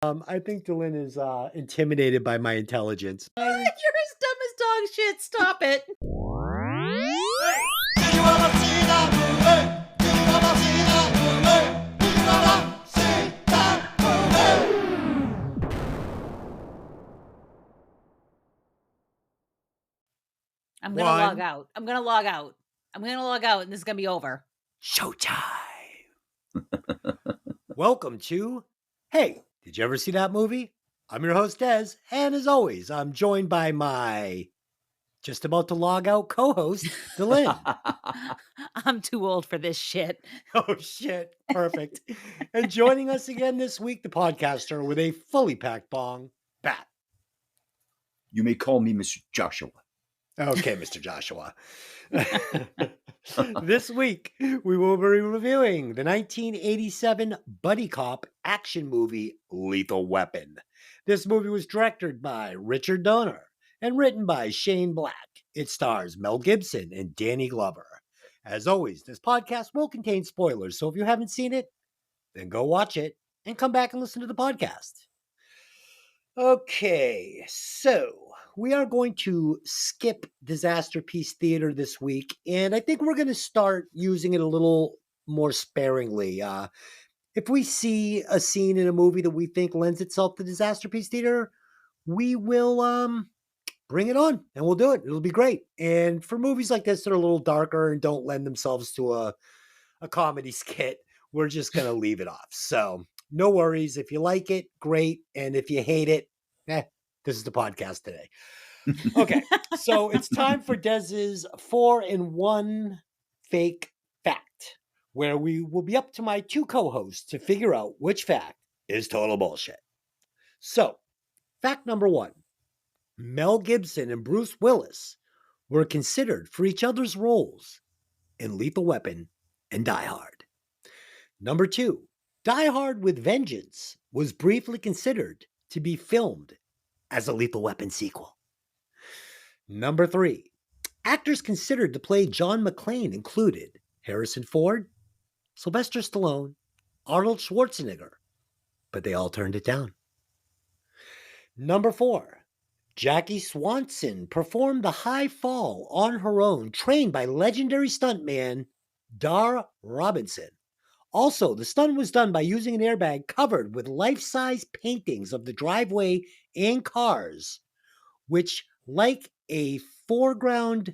I think Dylan is intimidated by my intelligence. You're as dumb as dog shit. Stop it. Do you wanna see that movie? Do you wanna see that movie? Do you wanna see that movie? I'm gonna log out. I'm gonna log out. I'm gonna log out, and this is gonna be over. Showtime. Welcome to Hey, did you ever see that movie? I'm your host, Des, and as always, I'm joined by my just about to log out co-host, Dylan. I'm too old for this shit. Oh, shit. Perfect. And joining us again this week, the podcaster with a fully packed bong, Pat. You may call me Mr. Joshua. Okay, Mr. Joshua. This week, we will be reviewing the 1987 buddy cop action movie, Lethal Weapon. This movie was directed by Richard Donner and written by Shane Black. It stars Mel Gibson and Danny Glover. As always, this podcast will contain spoilers, so if you haven't seen it, then go watch it and come back and listen to the podcast. Okay, so we are going to skip Disaster Piece Theater this week, and I think we're going to start using it a little more sparingly. If we see a scene in a movie that we think lends itself to Disaster Piece Theater, we will bring it on, and we'll do it. It'll be great. And for movies like this that are a little darker and don't lend themselves to a comedy skit, we're just going to leave it off. So no worries. If you like it, great. And if you hate it, this is the podcast today. Okay, so it's time for Dez's 4-in-1 fake fact, where we will be up to my two co-hosts to figure out which fact is total bullshit. So, fact number 1. Mel Gibson and Bruce Willis were considered for each other's roles in Lethal Weapon and Die Hard. Number 2, Die Hard with Vengeance was briefly considered to be filmed as a Lethal Weapon sequel. Number 3, actors considered to play John McClane included Harrison Ford, Sylvester Stallone, Arnold Schwarzenegger, but they all turned it down. Number 4, Jackie Swanson performed the high fall on her own, trained by legendary stuntman Dar Robinson. Also, the stunt was done by using an airbag covered with life-size paintings of the driveway and cars, which, like a foreground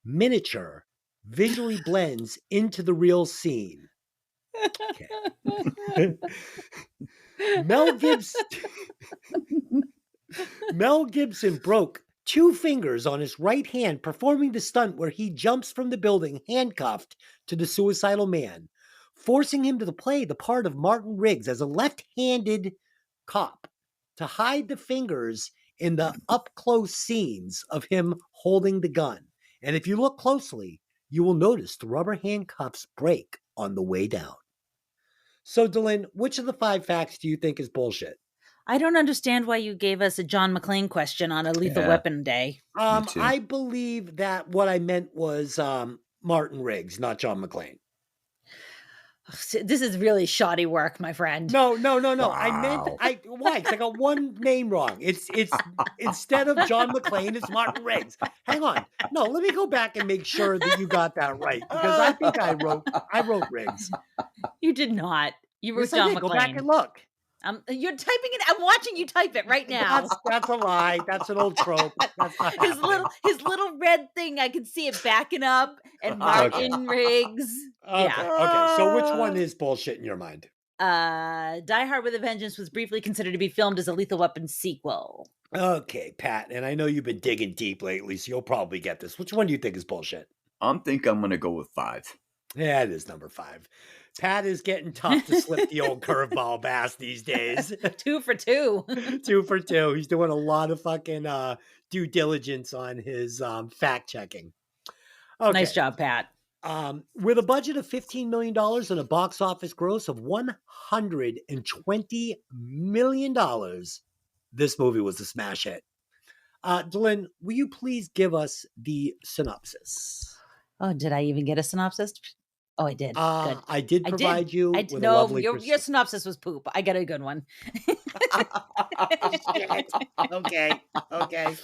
miniature, visually blends into the real scene. Okay. Mel Gibson broke 2 fingers on his right hand performing the stunt where he jumps from the building handcuffed to the suicidal man, forcing him to play the part of Martin Riggs as a left-handed cop to hide the fingers in the up-close scenes of him holding the gun. And if you look closely, you will notice the rubber handcuffs break on the way down. So, Dylan, which of the 5 facts do you think is bullshit? I don't understand why you gave us a John McClane question on a Lethal Weapon day. I believe that what I meant was Martin Riggs, not John McClane. This is really shoddy work, my friend. No. Wow. Why? Because I got one name wrong. It's instead of John McClane, it's Martin Riggs. Hang on. No, let me go back and make sure that you got that right, because I think I wrote Riggs. You did not. You wrote Yes, John I did. McClane. Go back and look. You're typing it. I'm watching you type it right now. That's a lie. That's an old trope. That's not his little red thing. I can see it backing up and Martin Riggs. Okay. Yeah. Okay. So which one is bullshit in your mind? Die Hard with a Vengeance was briefly considered to be filmed as a Lethal Weapon sequel. Okay, Pat, and I know you've been digging deep lately, so you'll probably get this. Which one do you think is bullshit? I'm going to go with 5. Yeah, it is number 5. Pat is getting tough to slip the old curveball bass these days. 2 for 2. 2 for 2. He's doing a lot of fucking due diligence on his fact checking. Okay. Nice job, Pat. With a budget of $15 million and a box office gross of $120 million, this movie was a smash hit. Dylan, will you please give us the synopsis? Oh, did I even get a synopsis? Oh, I did. Good. I did I did. provide you I did. with a No, lovely your synopsis was poop. I got a good one. Shit. Okay. Okay.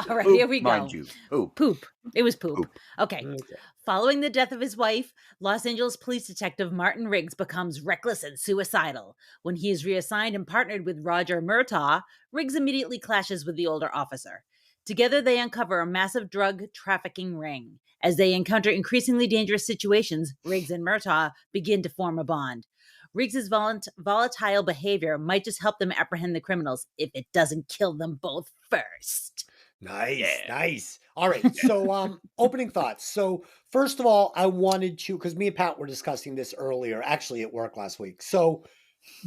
All right, Poop, here we mind go. you. Poop. Poop. It was poop. Poop. Okay. Okay. Following the death of his wife, Los Angeles police detective Martin Riggs becomes reckless and suicidal. When he is reassigned and partnered with Roger Murtaugh, Riggs immediately clashes with the older officer. Together, they uncover a massive drug trafficking ring. As they encounter increasingly dangerous situations, Riggs and Murtaugh begin to form a bond. Riggs's volatile behavior might just help them apprehend the criminals if it doesn't kill them both first. Nice, Yeah. nice. All right. So, opening thoughts. So, first of all, I wanted to, because me and Pat were discussing this earlier, actually at work last week. So,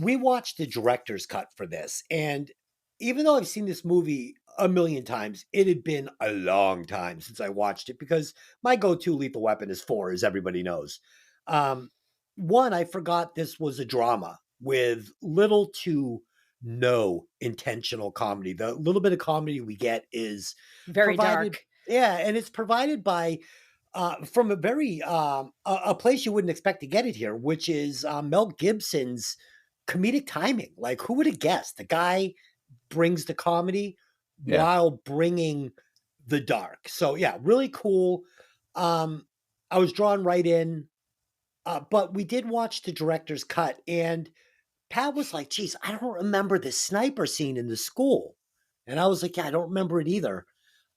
we watched the director's cut for this. And even though I've seen this movie a million times, it had been a long time since I watched it because my go to Lethal Weapon is 4, as everybody knows. Um, One, I forgot this was a drama with little to no intentional comedy. The little bit of comedy we get is Very provided, dark. yeah, and it's provided by from a very a place you wouldn't expect to get it here, which is Mel Gibson's comedic timing. Like, who would have guessed? The guy brings the comedy Yeah. while bringing the dark. So yeah, really cool. I was drawn right in, but we did watch the director's cut, and Pat was like, "Geez, I don't remember the sniper scene in the school," and I was like, "Yeah, I don't remember it either."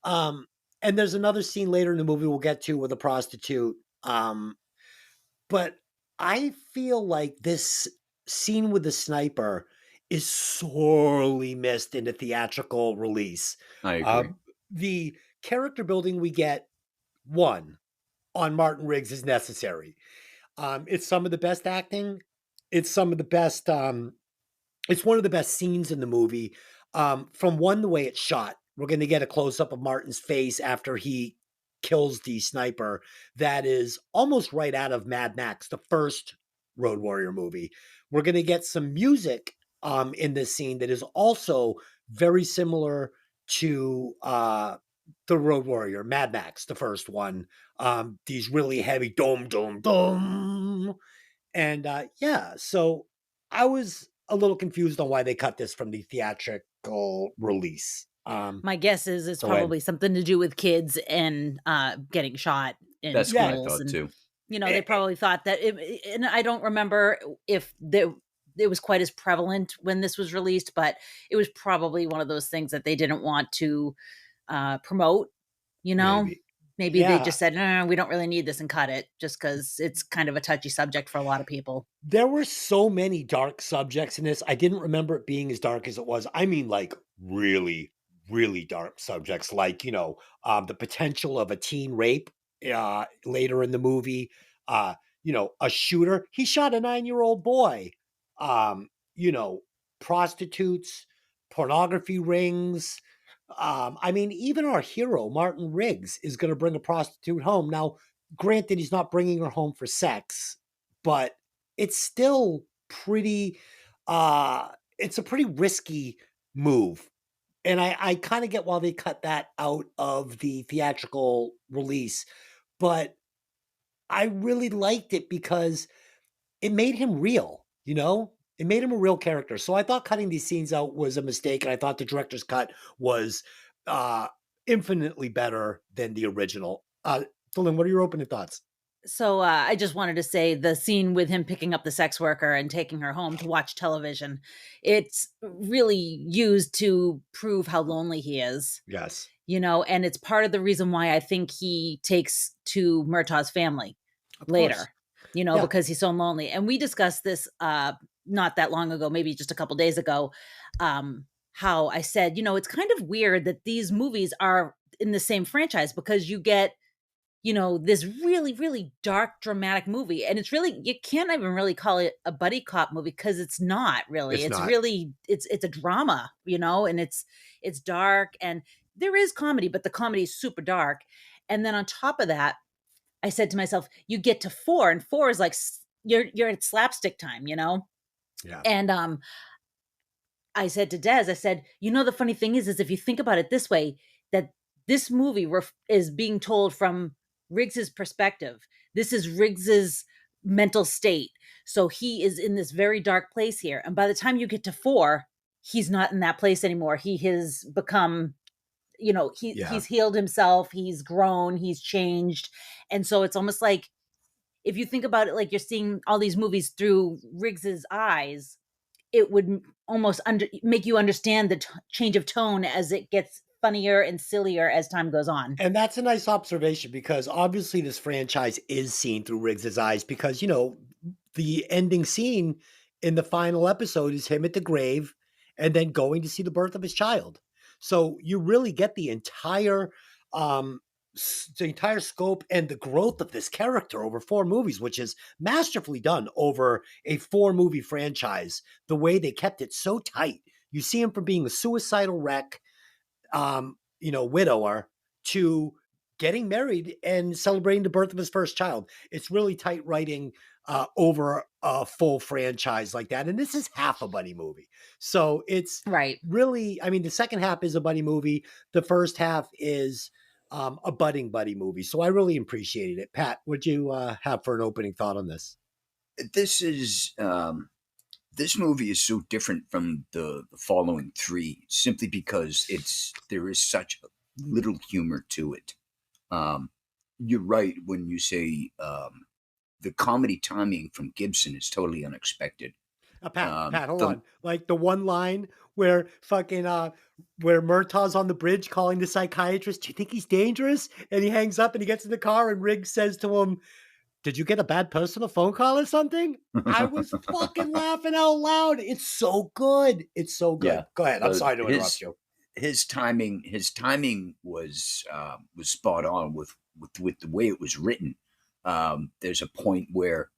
Um, and there's another scene later in the movie we'll get to with a prostitute. But I feel like this scene with the sniper is sorely missed in the theatrical release. I agree. The character building we get, one, on Martin Riggs is necessary. It's some of the best acting. It's some of the best. It's one of the best scenes in the movie. From one, the way it's shot. We're going to get a close up of Martin's face after he kills the sniper. That is almost right out of Mad Max, the first Road Warrior movie. We're going to get some music in this scene that is also very similar to the Road Warrior, Mad Max, the first one. These really heavy dome, dome, dome. And yeah, so I was a little confused on why they cut this from the theatrical release. My guess is it's Go ahead. probably something to do with kids and getting shot in That's what I schools. thought And, too. you know, they probably thought that, and I don't remember if it was quite as prevalent when this was released, but it was probably one of those things that they didn't want to promote, you know? Maybe. Maybe they Yeah. just said, no, we don't really need this and cut it just because it's kind of a touchy subject for a lot of people. There were so many dark subjects in this. I didn't remember it being as dark as it was. I mean, like really, really dark subjects, like, the potential of a teen rape later in the movie. A shooter. He shot a 9-year-old boy. Um, you know, Prostitutes, pornography rings. I mean, even our hero, Martin Riggs, is going to bring a prostitute home. Now, granted, he's not bringing her home for sex, but it's still pretty it's a pretty risky move. And I kind of get why they cut that out of the theatrical release, but I really liked it because it made him real, It made him a real character. So I thought cutting these scenes out was a mistake, and I thought the director's cut was uh infinitely better than the original. Dylan, what are your opening thoughts? So I just wanted to say the scene with him picking up the sex worker and taking her home to watch television, it's really used to prove how lonely he is, Yes. and it's part of the reason why I think he takes to Murtaugh's family Of later, course. Yeah. because he's so lonely. And we discussed this not that long ago, maybe just a couple days ago, how I said, it's kind of weird that these movies are in the same franchise because you get this really, really dark, dramatic movie. And it's really, you can't even really call it a buddy cop movie because it's not really. It's It's not. really, it's a drama, and it's dark and there is comedy, but the comedy is super dark. And then on top of that, I said to myself, you get to 4 and 4 is like, you're at slapstick time, Yeah. And I said to Des, I said, the funny thing is if you think about it this way, that this movie is being told from Riggs's perspective. This is Riggs's mental state. So he is in this very dark place here. And by the time you get to 4, he's not in that place anymore. He has become, Yeah. he's healed himself, he's grown, he's changed. And so it's almost like, if you think about it, like you're seeing all these movies through Riggs's eyes, it would almost make you understand the change of tone as it gets funnier and sillier as time goes on. And that's a nice observation because obviously this franchise is seen through Riggs's eyes because, the ending scene in the final episode is him at the grave and then going to see the birth of his child. So you really get um the entire scope and the growth of this character over 4 movies, which is masterfully done over a 4-movie franchise. The way they kept it so tight. You see him from being a suicidal wreck, widower, to getting married and celebrating the birth of his first child. It's really tight writing over a full franchise like that. And this is half a buddy movie. So it's Right. really, I mean, the second half is a buddy movie. The first half is a budding buddy movie. So I really appreciated it. Pat, what'd you have for an opening thought on this? This is this movie is so different from the following 3 simply because there is such little humor to it. You're right when you say the comedy timing from Gibson is totally unexpected. Pat, hold The on. Like the one line where where Murtaugh's on the bridge calling the psychiatrist, "Do you think he's dangerous?" And he hangs up and he gets in the car and Riggs says to him, "Did you get a bad personal phone call or something?" I was fucking laughing out loud. It's so good. It's so good. Yeah, Go ahead. I'm the sorry to interrupt you. his timing was spot on with the way it was written. There's a point where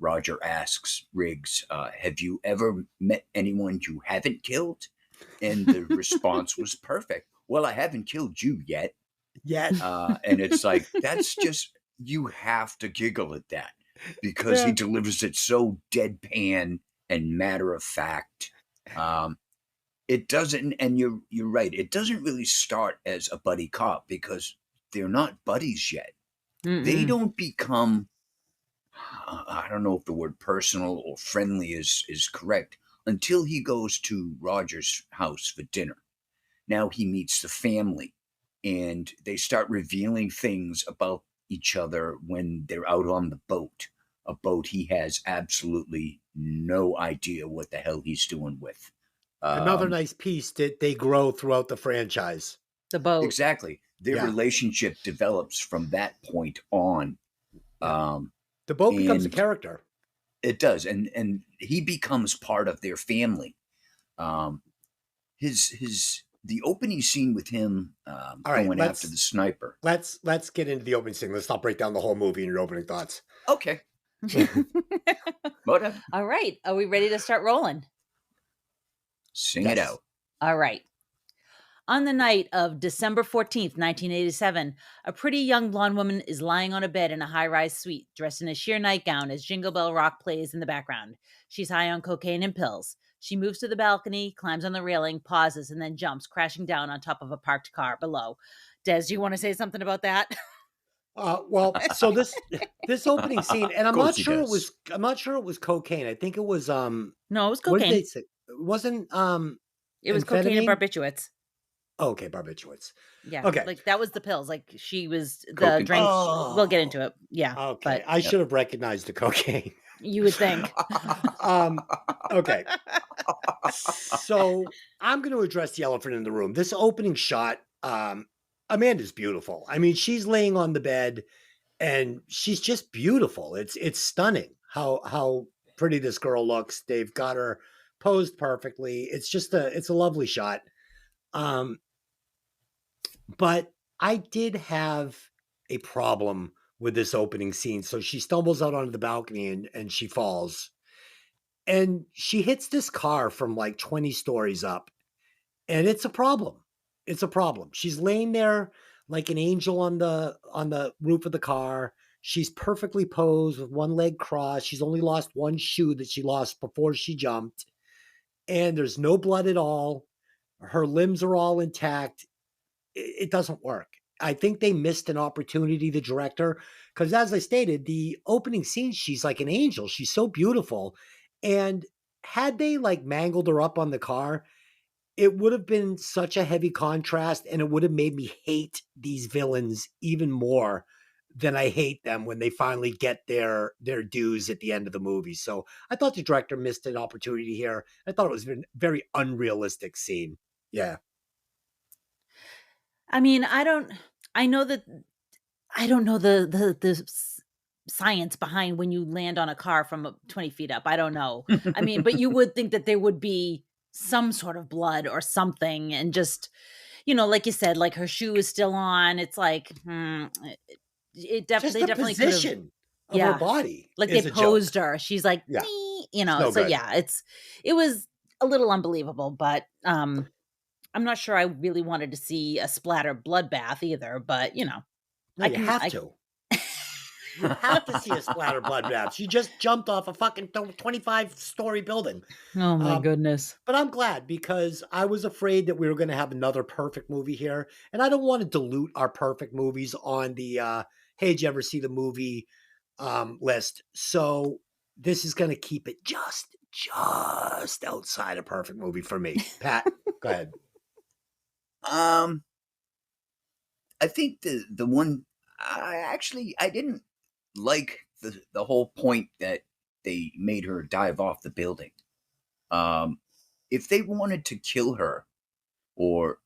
Roger asks Riggs, "Have you ever met anyone you haven't killed?" And the response was perfect. "Well, I haven't killed you yet." Yes. And it's like, that's just, you have to giggle at that because he Yeah. delivers it so deadpan and matter of fact. It doesn't, and you're right, it doesn't really start as a buddy cop because they're not buddies yet. They Mm-mm. don't become, I don't know if the word personal or friendly is correct, until he goes to Roger's house for dinner. Now he meets the family and they start revealing things about each other when they're out on the boat, a boat he has absolutely no idea what the hell he's doing with. Another Um, nice piece that they grow throughout the franchise. The boat. exactly. Their Yeah. relationship develops from that point on. Yeah. Um, The boat becomes a and character. it does. And he becomes part of their family. Um, the opening scene with him All right, going after the sniper. let's get into the opening scene. Let's not break down the whole movie in your opening thoughts. Okay. Whatever. All right. Are we ready to start rolling? Sing Yes. it out. All right. On the night of December 14th, 1987, a pretty young blonde woman is lying on a bed in a high-rise suite, dressed in a sheer nightgown as Jingle Bell Rock plays in the background. She's high on cocaine and pills. She moves to the balcony, climbs on the railing, pauses, and then jumps, crashing down on top of a parked car below. Des, do you want to say something about that? Well, so this opening scene, and Of course he does. I'm not sure it was cocaine. I think it was No, it was what did they cocaine. say? It wasn't It was cocaine and amphetamine? barbiturates. Oh, okay, barbiturates. Yeah, Okay. like that was the pills. Like she was Coke the and drinks. Oh. We'll get into it. Yeah, Okay. but I should have recognized the cocaine. you would think. Okay. So I'm going to address the elephant in the room. This opening shot, Amanda's beautiful. I mean, she's laying on the bed and she's just beautiful. It's stunning how pretty this girl looks. They've got her posed perfectly. It's a lovely shot. But I did have a problem with this opening scene. So she stumbles out onto the balcony and she falls. And she hits this car from like 20 stories up. And it's a problem. It's a problem. She's laying there like an angel on the roof of the car. She's perfectly posed with one leg crossed. She's only lost one shoe that she lost before she jumped. And there's no blood at all. Her limbs are all intact. It doesn't work. I think they missed an opportunity, the director, because as I stated, the opening scene, she's like an angel. She's so beautiful. And had they like mangled her up on the car, it would have been such a heavy contrast and it would have made me hate these villains even more than I hate them when they finally get their dues at the end of the movie. So I thought the director missed an opportunity here. I thought it was a very unrealistic scene. Yeah. I mean, I know that I don't know the science behind when you land on a car from 20 feet up. I don't know. I mean, but you would think that there would be some sort of blood or something, and just, like you said, like her shoe is still on. It's like, Just they the definitely could have, position of her yeah, body like they is a joke. posed her. She's like, Yeah. "Nee," It's no so good. yeah, it was a little unbelievable, but I'm not sure I really wanted to see a splatter bloodbath either, but No, I you can have I to. You have to see a splatter bloodbath. She just jumped off a fucking 25-story building. Oh my Um, goodness. but I'm glad because I was afraid that we were going to have another perfect movie here, and I don't want to dilute our perfect movies on the "Hey, did you ever see the movie" list. So this is going to keep it just outside a perfect movie for me. Pat, go ahead. um, I think the one I didn't like the whole point that they made her dive off the building. Um, if they wanted to kill her, or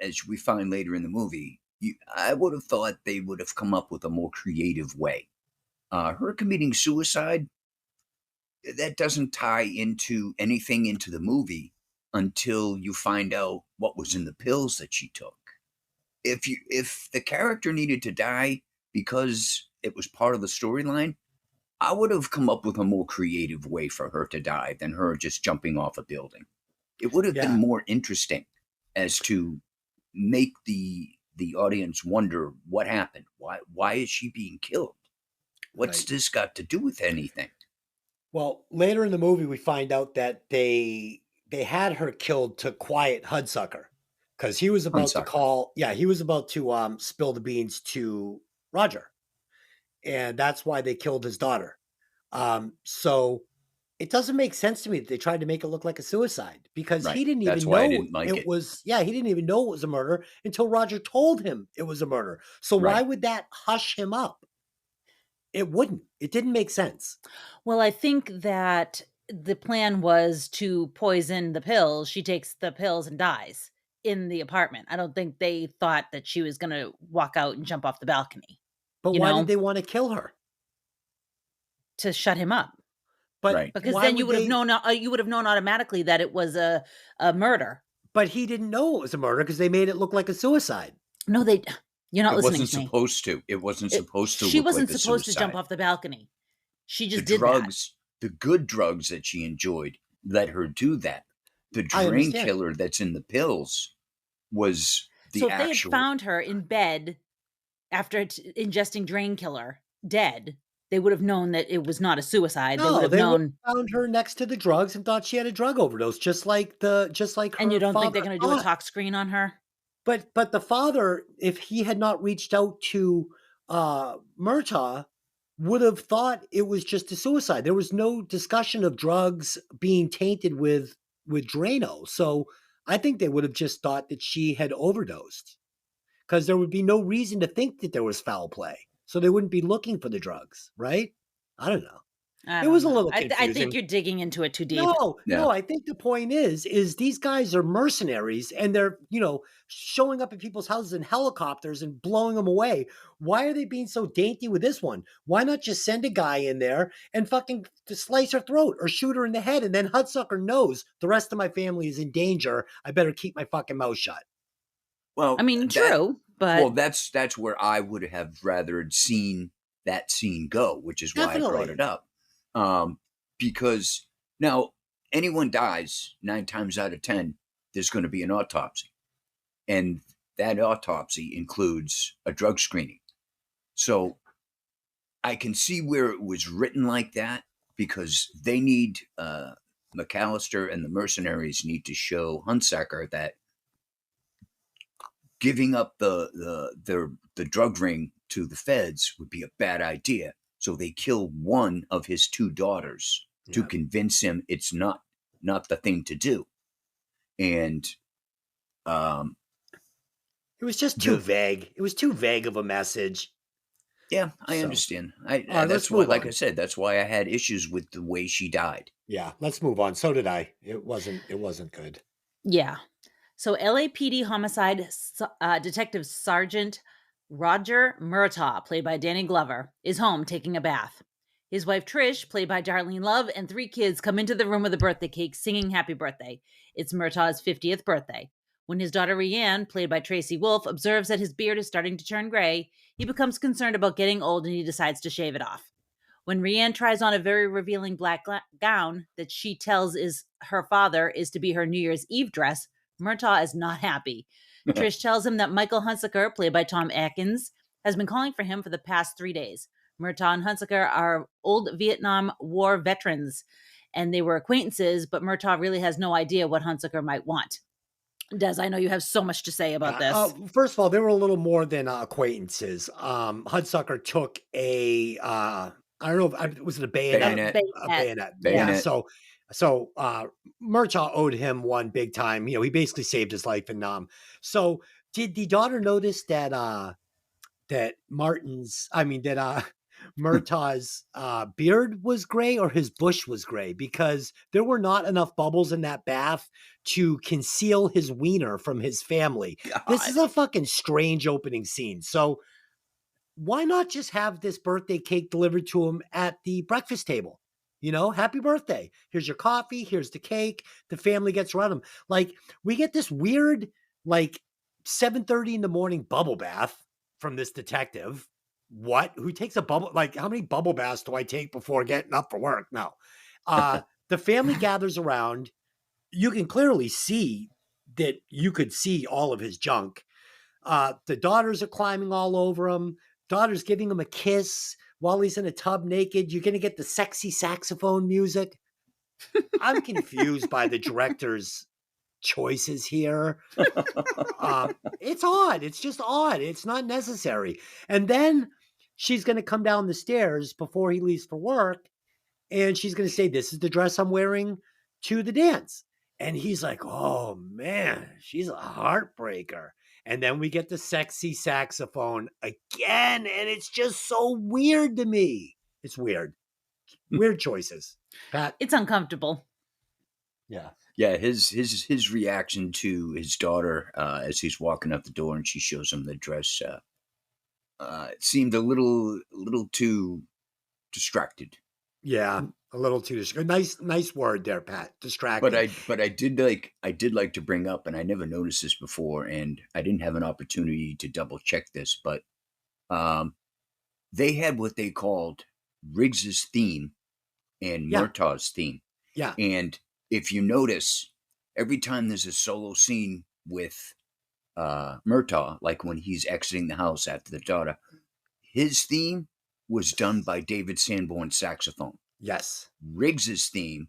as we find later in the movie, I would have thought they would have come up with a more creative way. Her committing suicide, that doesn't tie into anything into the movie until you find out what was in the pills that she took. If the character needed to die because it was part of the storyline, I would have come up with a more creative way for her to die than her just jumping off a building. It would have been Yeah, more interesting as to make the audience wonder what happened. Why is she being killed? What's right. this got to do with anything? Well, later in the movie, we find out that they had her killed to quiet Hudsucker because he was about to Hunsucker. call. Yeah, he was about to spill the beans to Roger, and that's why they killed his daughter. So it doesn't make sense to me that they tried to make it look like a suicide because Right. he didn't That's even why I know didn't like it it. was. Yeah, he didn't even know it was a murder until Roger told him it was a murder. So why Right. would that hush him up? It wouldn't. It didn't make sense. Well, I think that the plan was to poison the pills. She takes the pills and dies in the apartment. I don't think they thought that she was gonna walk out and jump off the balcony, But you why did know, they want to kill her? to shut him up. But Right. Because why then you would would have they? known you would have known automatically that it was a murder. But he didn't know it was a murder because they made it look like a suicide. No, you're not It listening wasn't to me. supposed to. It wasn't supposed to She look like wasn't a supposed to jump suicide. off the balcony. She The just did that. drugs, the good drugs that she enjoyed, let her do that. The I drain understand. killer that's in the pills was So the if they had actual. found her in bed after ingesting drain killer, dead, they would have known that it was not a suicide. They would No, have they would known. have found her next to the drugs and thought she had a drug overdose, just like And you her don't think father they're going to do a thought. talk screen on her? But the father, if he had not reached out to Murtaugh, would have thought it was just a suicide. There was no discussion of drugs being tainted with Drano. So I think they would have just thought that she had overdosed because there would be no reason to think that there was foul play. So they wouldn't be looking for the drugs, right? I don't know. I It don't was a know. little I think confusing. you're digging into it too deep. No, Yeah. no, I think the point is these guys are mercenaries and they're, showing up at people's houses in helicopters and blowing them away. Why are they being so dainty with this one? Why not just send a guy in there and fucking to slice her throat or shoot her in the head and then Hudsucker knows the rest of my family is in danger. I better keep my fucking mouth shut. I Well, mean, that true, well, but that's where I would have rather seen that scene go, which is why I brought Definitely. it up. Um, because now anyone dies 9 times out of 10, there's going to be an autopsy, and that autopsy includes a drug screening. So I can see where it was written like that because they need McAllister and the mercenaries need to show Hunsaker that giving up the drug ring to the feds would be a bad idea. So they kill one of his two daughters to Yeah. convince him it's not the thing to do. And It was just too vague. It was too vague of a message. yeah, I So, understand. all right, let's That's why, move like on. I said, that's why I had issues with the way she died. Yeah, let's move on. So did I. It wasn't good. Yeah. So LAPD homicide detective Sergeant Roger Murtaugh, played by Danny Glover, is home taking a bath. His wife Trish, played by Darlene Love, and 3 kids come into the room with a birthday cake singing happy birthday. It's Murtaugh's 50th birthday. When his daughter Rianne, played by Tracy Wolf, observes that his beard is starting to turn gray, he becomes concerned about getting old and he decides to shave it off. When Rianne tries on a very revealing black gown that she tells is her father is to be her New Year's Eve dress, Murtaugh is not happy. Trish tells him that Michael Hunsaker, played by Tom Atkins, has been calling for him for the past 3 days. Murtaugh and Hunsaker are old Vietnam War veterans, and they were acquaintances, but Murtaugh really has no idea what Hunsaker might want. Des, I know you have so much to say about this. First of all, they were a little more than acquaintances. Hudsucker took a I don't know if was it a bayonet? Bayonet. A bayonet. Yeah. Bayonet. So Murtaugh owed him one big time. You know, he basically saved his life. And so did the daughter notice that Murtaugh's beard was gray or his bush was gray? Because there were not enough bubbles in that bath to conceal his wiener from his family. This is a fucking strange opening scene. So why not just have this birthday cake delivered to him at the breakfast table? You know, happy birthday. Here's your coffee. Here's the cake. The family gets around him. Like, we get this weird, like, 7:30 in the morning bubble bath from this detective. What? Who takes a bubble? Like, how many bubble baths do I take before getting up for work? No. The family gathers around. You can clearly see that you could see all of his junk. The daughters are climbing all over him. Daughter's giving him a kiss while he's in a tub naked. You're going to get the sexy saxophone music. I'm confused by the director's choices here. It's odd. It's just odd. It's not necessary. And then she's going to come down the stairs before he leaves for work, and she's going to say, "This is the dress I'm wearing to the dance." And he's like, "Oh man, she's a heartbreaker." And then we get the sexy saxophone again, and it's just so weird to me. It's weird. Weird choices. Pat? It's uncomfortable. Yeah. Yeah, his reaction to his daughter as he's walking out the door and she shows him the dress it seemed a little too distracted. Yeah, a little too nice word there, Pat. Distracted. But I did like to bring up, and I never noticed this before, and I didn't have an opportunity to double check this, but they had what they called Riggs's theme and Murtaugh's theme. Yeah. And if you notice, every time there's a solo scene with Murtaugh, like when he's exiting the house after the daughter, his theme was done by David Sanborn's saxophone. Yes. Riggs's theme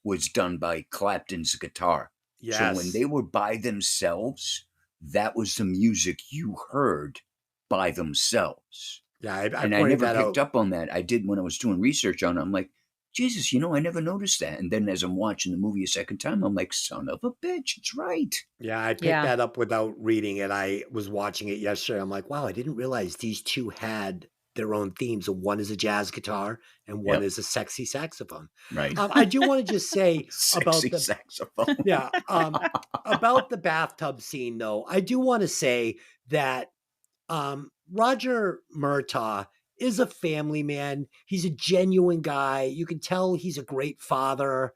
was done by Clapton's guitar. Yes. So when they were by themselves, that was the music you heard by themselves. Yeah, I never that picked out. up on that. I did when I was doing research on it. I'm like, Jesus, I never noticed that. And then as I'm watching the movie a second time, I'm like, son of a bitch, it's right. Yeah, I picked that up without reading it. I was watching it yesterday. I'm like, wow, I didn't realize these two had their own themes. One is a jazz guitar and one is a sexy saxophone. Right. I do want to just say about Sexy the saxophone. Yeah. About the bathtub scene, though, I do want to say that Roger Murtaugh is a family man. He's a genuine guy. You can tell he's a great father.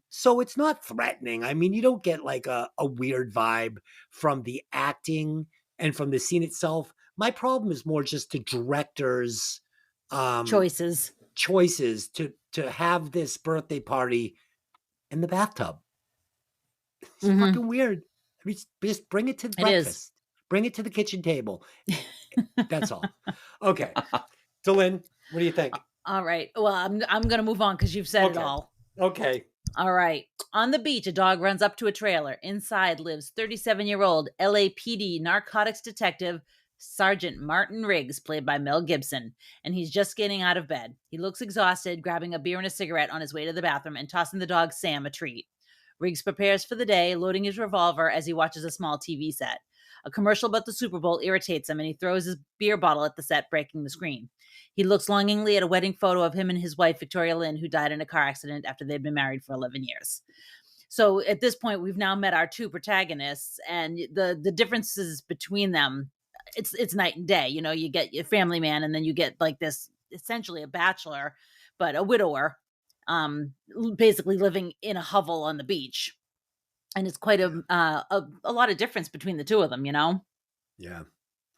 So it's not threatening. I mean, you don't get like a weird vibe from the acting and from the scene itself. My problem is more just the director's Choices to have this birthday party in the bathtub. It's fucking weird. I mean, just bring it to the breakfast. Bring it to the kitchen table. That's all. Okay. So, Lynn, what do you think? All right. Well, I'm going to move on because you've said it all. Okay. All right. On the beach, a dog runs up to a trailer. Inside lives 37-year-old LAPD narcotics detective Sergeant Martin Riggs, played by Mel Gibson, and he's just getting out of bed. He looks exhausted, grabbing a beer and a cigarette on his way to the bathroom and tossing the dog Sam a treat. Riggs prepares for the day, loading his revolver as he watches a small TV set. A commercial about the Super Bowl irritates him, and he throws his beer bottle at the set, breaking the screen. He looks longingly at a wedding photo of him and his wife, Victoria Lynn, who died in a car accident after they'd been married for 11 years. So at this point, we've now met our two protagonists, and the differences between them, it's night and day. You know, you get your family man, and then you get like this, essentially a bachelor, but a widower, basically living in a hovel on the beach. And it's quite a lot of difference between the two of them, you know? Yeah,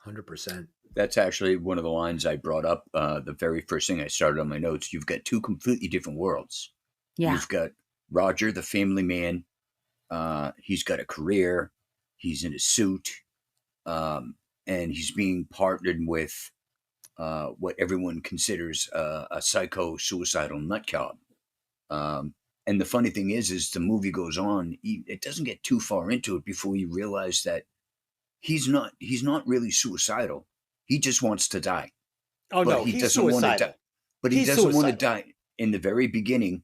100%. That's actually one of the lines I brought up. The very first thing I started on my notes. You've got two completely different worlds. Yeah. You've got Roger, the family man. He's got a career. He's in a suit. And he's being partnered with what everyone considers a psycho-suicidal nutjob. And the funny thing is the movie goes on. It doesn't get too far into it before you realize that he's not really suicidal. He just wants to die. Oh, But no, he he's doesn't want to suicidal. die. But he He's doesn't want to suicidal. die. In the very beginning,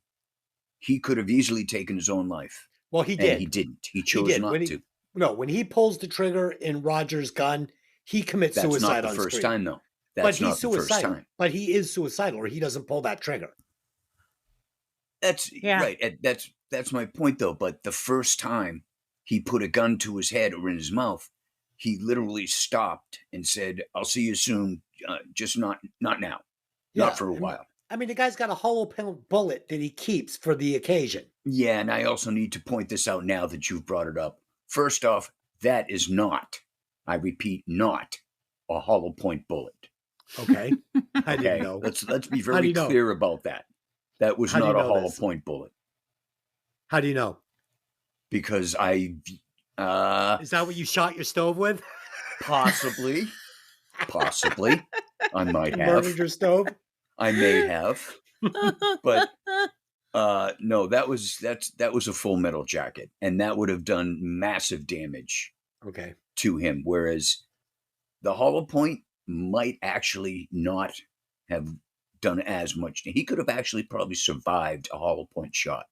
he could have easily taken his own life. Well, he And did. he didn't. He He chose did. not When he, to. no, when he pulls the trigger in Roger's gun, he commits That's suicide not the on first screen. time, though. But That's he's not the first suicidal. time. But he is suicidal, or he doesn't pull that trigger. That's Yeah. right. That's my point, though. But the first time he put a gun to his head or in his mouth, he literally stopped and said, "I'll see you soon. Just not now. Yeah, Not for a and- while." I mean, the guy's got a hollow point bullet that he keeps for the occasion. Yeah, and I also need to point this out now that you've brought it up. First off, that is not, I repeat, not a hollow point bullet. Okay, I Okay, didn't know. let's be How do very you know? clear about that. That was How do you not a know hollow this? point bullet How do you know? because I Is that what you shot your stove with? possibly I might And have. murdered your stove? I may have. But no, that was a Full Metal Jacket, and that would have done massive damage Okay. to him. Whereas the hollow point might actually not have done as much. He could have actually probably survived a hollow point shot.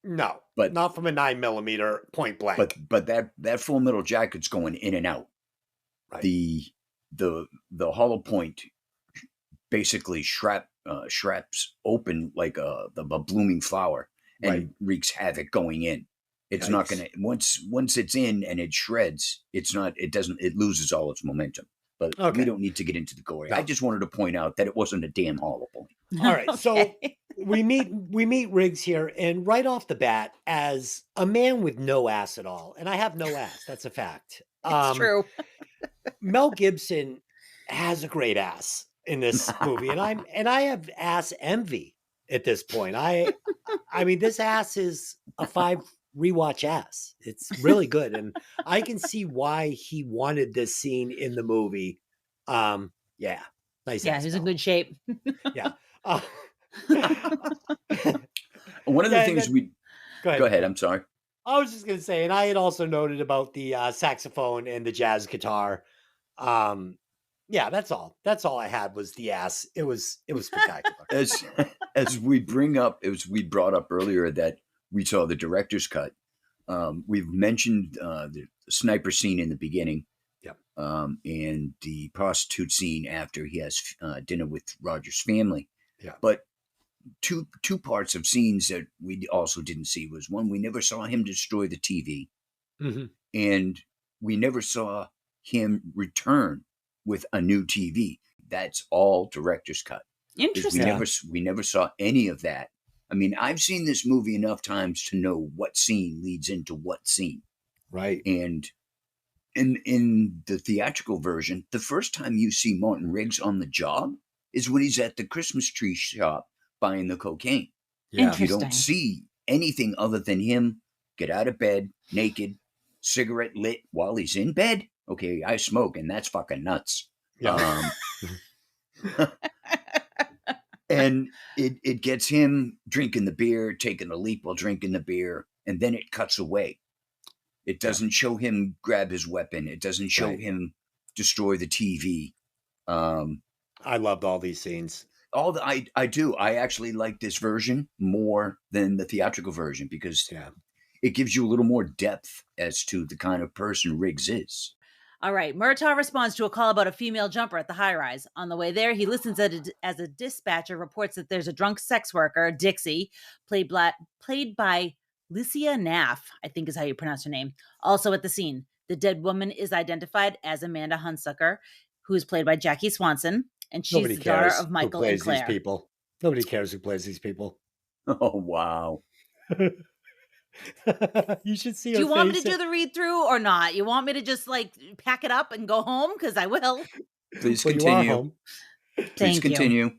No, But- not from a 9mm point blank. But that Full Metal Jacket's going in and out. Right. The hollow point basically shraps open like a blooming flower and Right. wreaks havoc going in. It's not Yikes. gonna once it's in and it shreds. It loses all its momentum. But Okay. we don't need to get into the gory. No. I just wanted to point out that it wasn't a damn hollow point. All right, so Okay. we meet Riggs here, and right off the bat, as a man with no ass at all, and I have no ass, that's a fact. It's true. Mel Gibson has a great ass in this movie, and I have ass envy at this point. I mean, this ass is a 5 rewatch ass. It's really good, and I can see why he wanted this scene in the movie. Yeah, nice. Yeah, ass, he's in Mel. good shape. Uh, One of the Yeah, things that- we go ahead. I'm sorry. I was just gonna say, and I had also noted about the saxophone and the jazz guitar. Yeah, that's all. That's all I had was the ass. It was spectacular. As we brought up earlier that we saw the director's cut. We've mentioned the sniper scene in the beginning. Yep. And the prostitute scene after he has dinner with Roger's family. Yeah. But two parts of scenes that we also didn't see was one, we never saw him destroy the TV, Mhm. and we never saw him return with a new TV. That's all director's cut. Is Interesting. we never saw any of that. I mean, I've seen this movie enough times to know what scene leads into what scene. Right. And in the theatrical version, the first time you see Martin Riggs on the job is when he's at the Christmas tree shop buying the cocaine. Yeah. You don't Interesting. see anything other than him get out of bed, naked, cigarette lit while he's in bed. Okay, I smoke, and that's fucking nuts. Yeah. And it gets him drinking the beer, taking a leap while drinking the beer, and then it cuts away. It Yeah. doesn't show him grab his weapon. It doesn't show Right. him destroy the TV. I loved all these scenes. I do. I actually like this version more than the theatrical version because Yeah. it gives you a little more depth as to the kind of person Riggs is. All right. Murtaugh responds to a call about a female jumper at the high rise. On the way there, he listens as a dispatcher reports that there's a drunk sex worker, Dixie, played by Lycia Naff, I think is how you pronounce her name, also at the scene. The dead woman is identified as Amanda Hunsucker, who is played by Jackie Swanson, and she's Nobody the daughter cares of Michael who and plays these Claire. people. Nobody cares who plays these people. Oh, wow. You should see. Do you want me to do the read through or not? You want me to just like pack it up and go home? Because I will. Please Well, you are continue. home. Please Thank you. continue.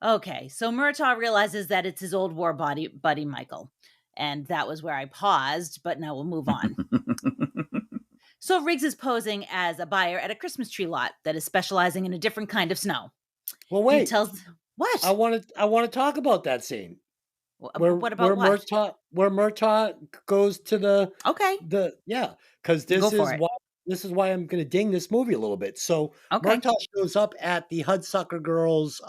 Okay, so Murtaugh realizes that it's his old war buddy Michael. And that was where I paused, but now we'll move on. So Riggs is posing as a buyer at a Christmas tree lot that is specializing in a different kind of snow. Well, He wait. tells what? I want to talk about that scene. What about what? Where Murtaugh goes to Okay, because Go for it. this is why I'm going to ding this movie a little bit. So okay. Murtaugh shows up at the Hudsucker girls'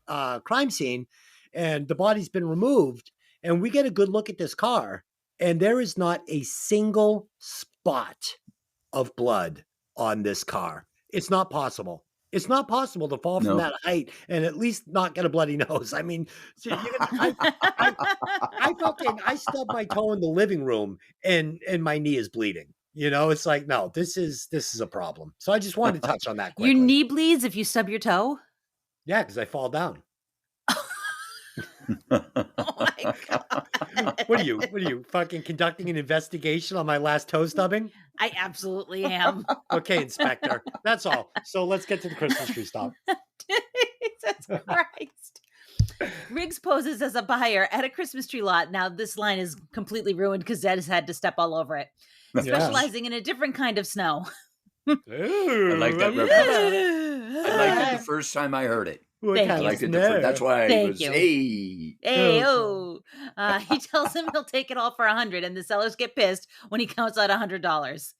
crime scene, and the body's been removed, and we get a good look at this car, and there is not a single spot of blood on this car. It's not possible. It's not possible to fall from No. that height and at least not get a bloody nose. I mean, so I stubbed my toe in the living room and my knee is bleeding. You know, it's like, no, this is a problem. So I just wanted to touch on that quickly. Your knee bleeds if you stub your toe? Yeah, because I fall down. Oh my God. What are you fucking conducting an investigation on my last toe stubbing? I absolutely am. Okay, Inspector. That's all. So let's get to the Christmas tree stop. Jesus Christ. Riggs poses as a buyer at a Christmas tree lot. Now, this line is completely ruined because Zed has had to step all over it. Yeah. Specializing in a different kind of snow. I like that reference. I liked it the first time I heard it. Thank I you. liked it. That's why I Thank was, you. hey. Hey, oh. He tells him he'll take it all for $100, and the sellers get pissed when he counts out $100.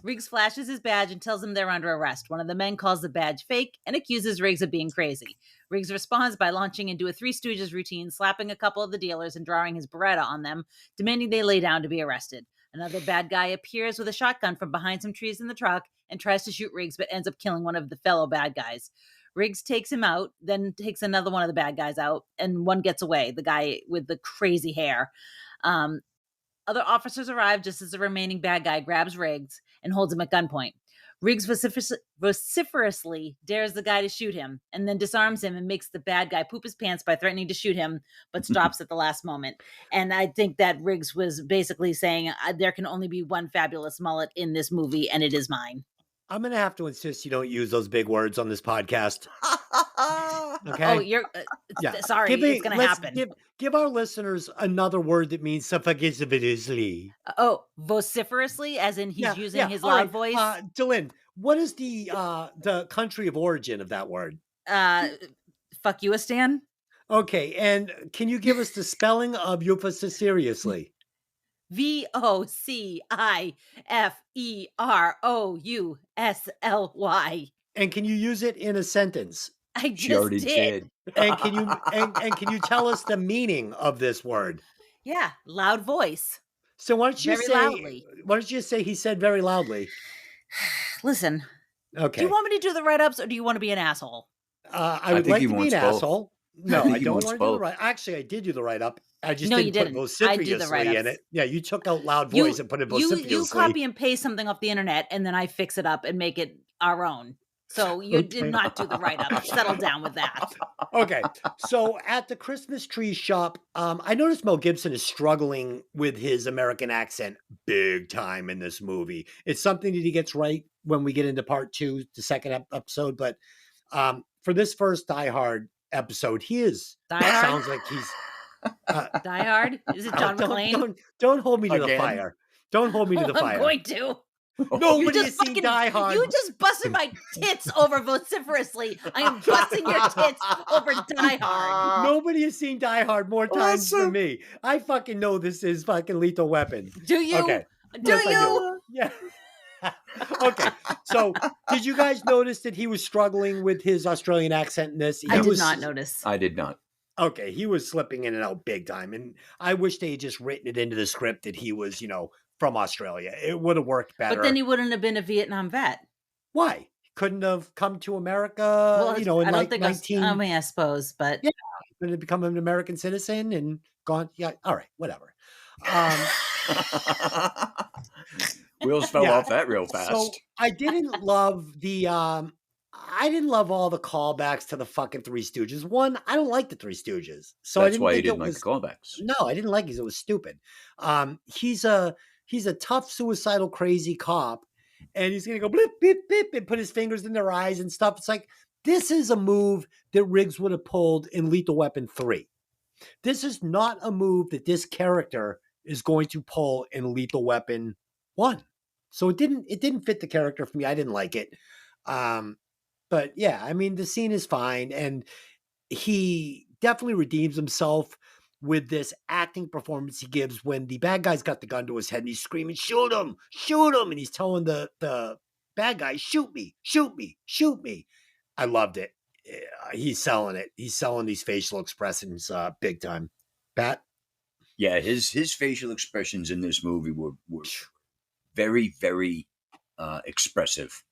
Riggs flashes his badge and tells him they're under arrest. One of the men calls the badge fake and accuses Riggs of being crazy. Riggs responds by launching into a Three Stooges routine, slapping a couple of the dealers and drawing his Beretta on them, demanding they lay down to be arrested. Another bad guy appears with a shotgun from behind some trees in the truck and tries to shoot Riggs, but ends up killing one of the fellow bad guys. Riggs takes him out, then takes another one of the bad guys out, and one gets away, the guy with the crazy hair. Other officers arrive just as the remaining bad guy grabs Riggs and holds him at gunpoint. Riggs vociferously dares the guy to shoot him and then disarms him and makes the bad guy poop his pants by threatening to shoot him, but stops at the last moment. And I think that Riggs was basically saying there can only be one fabulous mullet in this movie, and it is mine. I'm going to have to insist you don't use those big words on this podcast. Okay. Oh, you're sorry. It's going to happen. Give our listeners another word that means vociferously. Oh, vociferously, as in he's using his All loud right. voice. Dylan, what is the country of origin of that word? Fuck you, Stan. Okay, and can you give us the spelling of seriously? VOCIFEROUSLY. And can you use it in a sentence? I She just already did. And can you and can you tell us the meaning of this word? Yeah, loud voice. So why don't you Very say loudly. Why don't you say he said very loudly? Listen, Okay. do you want me to do the write-ups or do you want to be an asshole? I would think like he to be an wants both. asshole. No, think I he don't wants want to do the both. right. Actually, I did do the write-up. I just No, you didn't put didn't. I do the vociferously in write-ups. it. Yeah, you took out loud voice and put it You vociferously. copy and paste something off the internet and then I fix it up and make it our own. So you Okay. did not do the write-up. Settle down with that. Okay, so at the Christmas tree shop, I noticed Mel Gibson is struggling with his American accent big time in this movie. It's something that he gets right when we get into part 2, the second episode. But for this first Die Hard episode, he is Die Hard? sounds like he's Die Hard? Is it John McClane? don't hold me to the Again? fire. Don't hold me to the I'm fire. going to. Nobody has seen Die Hard. You just busted my tits over vociferously. I am busting your tits over Die Hard. Nobody has seen Die Hard more times Awesome. than me. I fucking know this is fucking Lethal Weapon. Do you? Okay. Do Yes, I you? Yeah. Okay. So, did you guys notice that he was struggling with his Australian accent in this? I He did was- not notice. I did not. Okay, he was slipping in and out big time, and I wish they had just written it into the script that he was, from Australia. It would have worked better. But then he wouldn't have been a Vietnam vet. Why? He couldn't have come to America, Well, in I don't like think 19... I mean, I suppose, but Yeah. Couldn't have become an American citizen and gone... Yeah, all right, whatever. Wheels fell Yeah. off that real fast. So I didn't love the... I didn't love all the callbacks to the fucking Three Stooges. One, I don't like the Three Stooges. So I That's didn't why you think didn't it like was... the callbacks. No, I didn't like it. It was stupid. He's a tough, suicidal, crazy cop, and he's gonna go blip, blip, blip, and put his fingers in their eyes and stuff. It's like, this is a move that Riggs would have pulled in Lethal Weapon 3. This is not a move that this character is going to pull in Lethal Weapon 1. So it didn't fit the character for me. I didn't like it. But yeah, I mean, the scene is fine, and he definitely redeems himself with this acting performance he gives when the bad guy's got the gun to his head and he's screaming, shoot him, and he's telling the bad guy, shoot me, shoot me, shoot me. I loved it. He's selling it. He's selling these facial expressions big time. Pat? Yeah, his facial expressions in this movie were very, very expressive.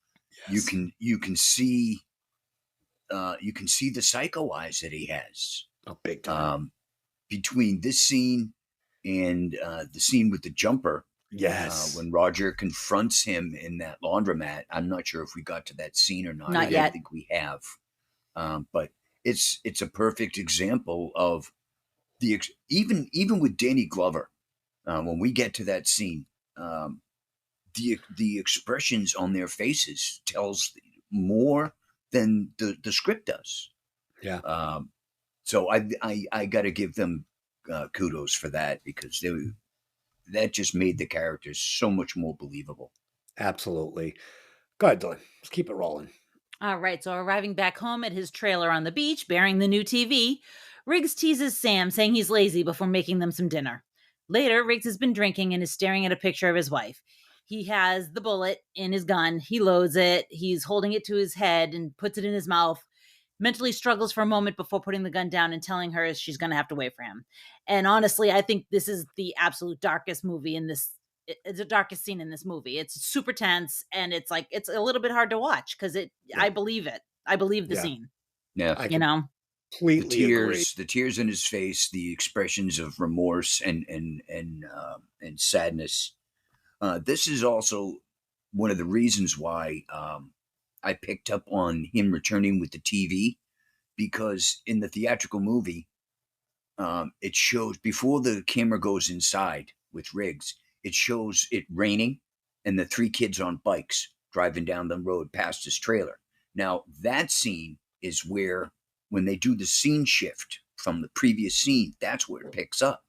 Yes. You can see the psycho eyes that he has. Oh, big time. Between this scene and the scene with the jumper, Yes. when Roger confronts him in that laundromat. I'm not sure if we got to that scene or not. Not I yet. don't think we have. But it's a perfect example of even with Danny Glover. When we get to that scene, the expressions on their faces tells more than the script does. Yeah. So I got to give them kudos for that, because that just made the characters so much more believable. Absolutely. Go ahead, Dylan. Let's keep it rolling. All right, so arriving back home at his trailer on the beach, bearing the new TV, Riggs teases Sam, saying he's lazy before making them some dinner. Later, Riggs has been drinking and is staring at a picture of his wife. He has the bullet in his gun. He loads it. He's holding it to his head and puts it in his mouth. Mentally struggles for a moment before putting the gun down and telling her she's going to have to wait for him. And honestly, I think this is the absolute darkest movie in this. It's the darkest scene in this movie. It's super tense, and it's a little bit hard to watch because I believe it. I believe the Yeah. scene. Yeah, I You know, completely agree. the tears in his face, the expressions of remorse and sadness. This is also one of the reasons why I picked up on him returning with the TV, because in the theatrical movie, it shows, before the camera goes inside with Riggs, it shows it raining and the three kids on bikes driving down the road past his trailer. Now, that scene is where, when they do the scene shift from the previous scene, that's where it picks up.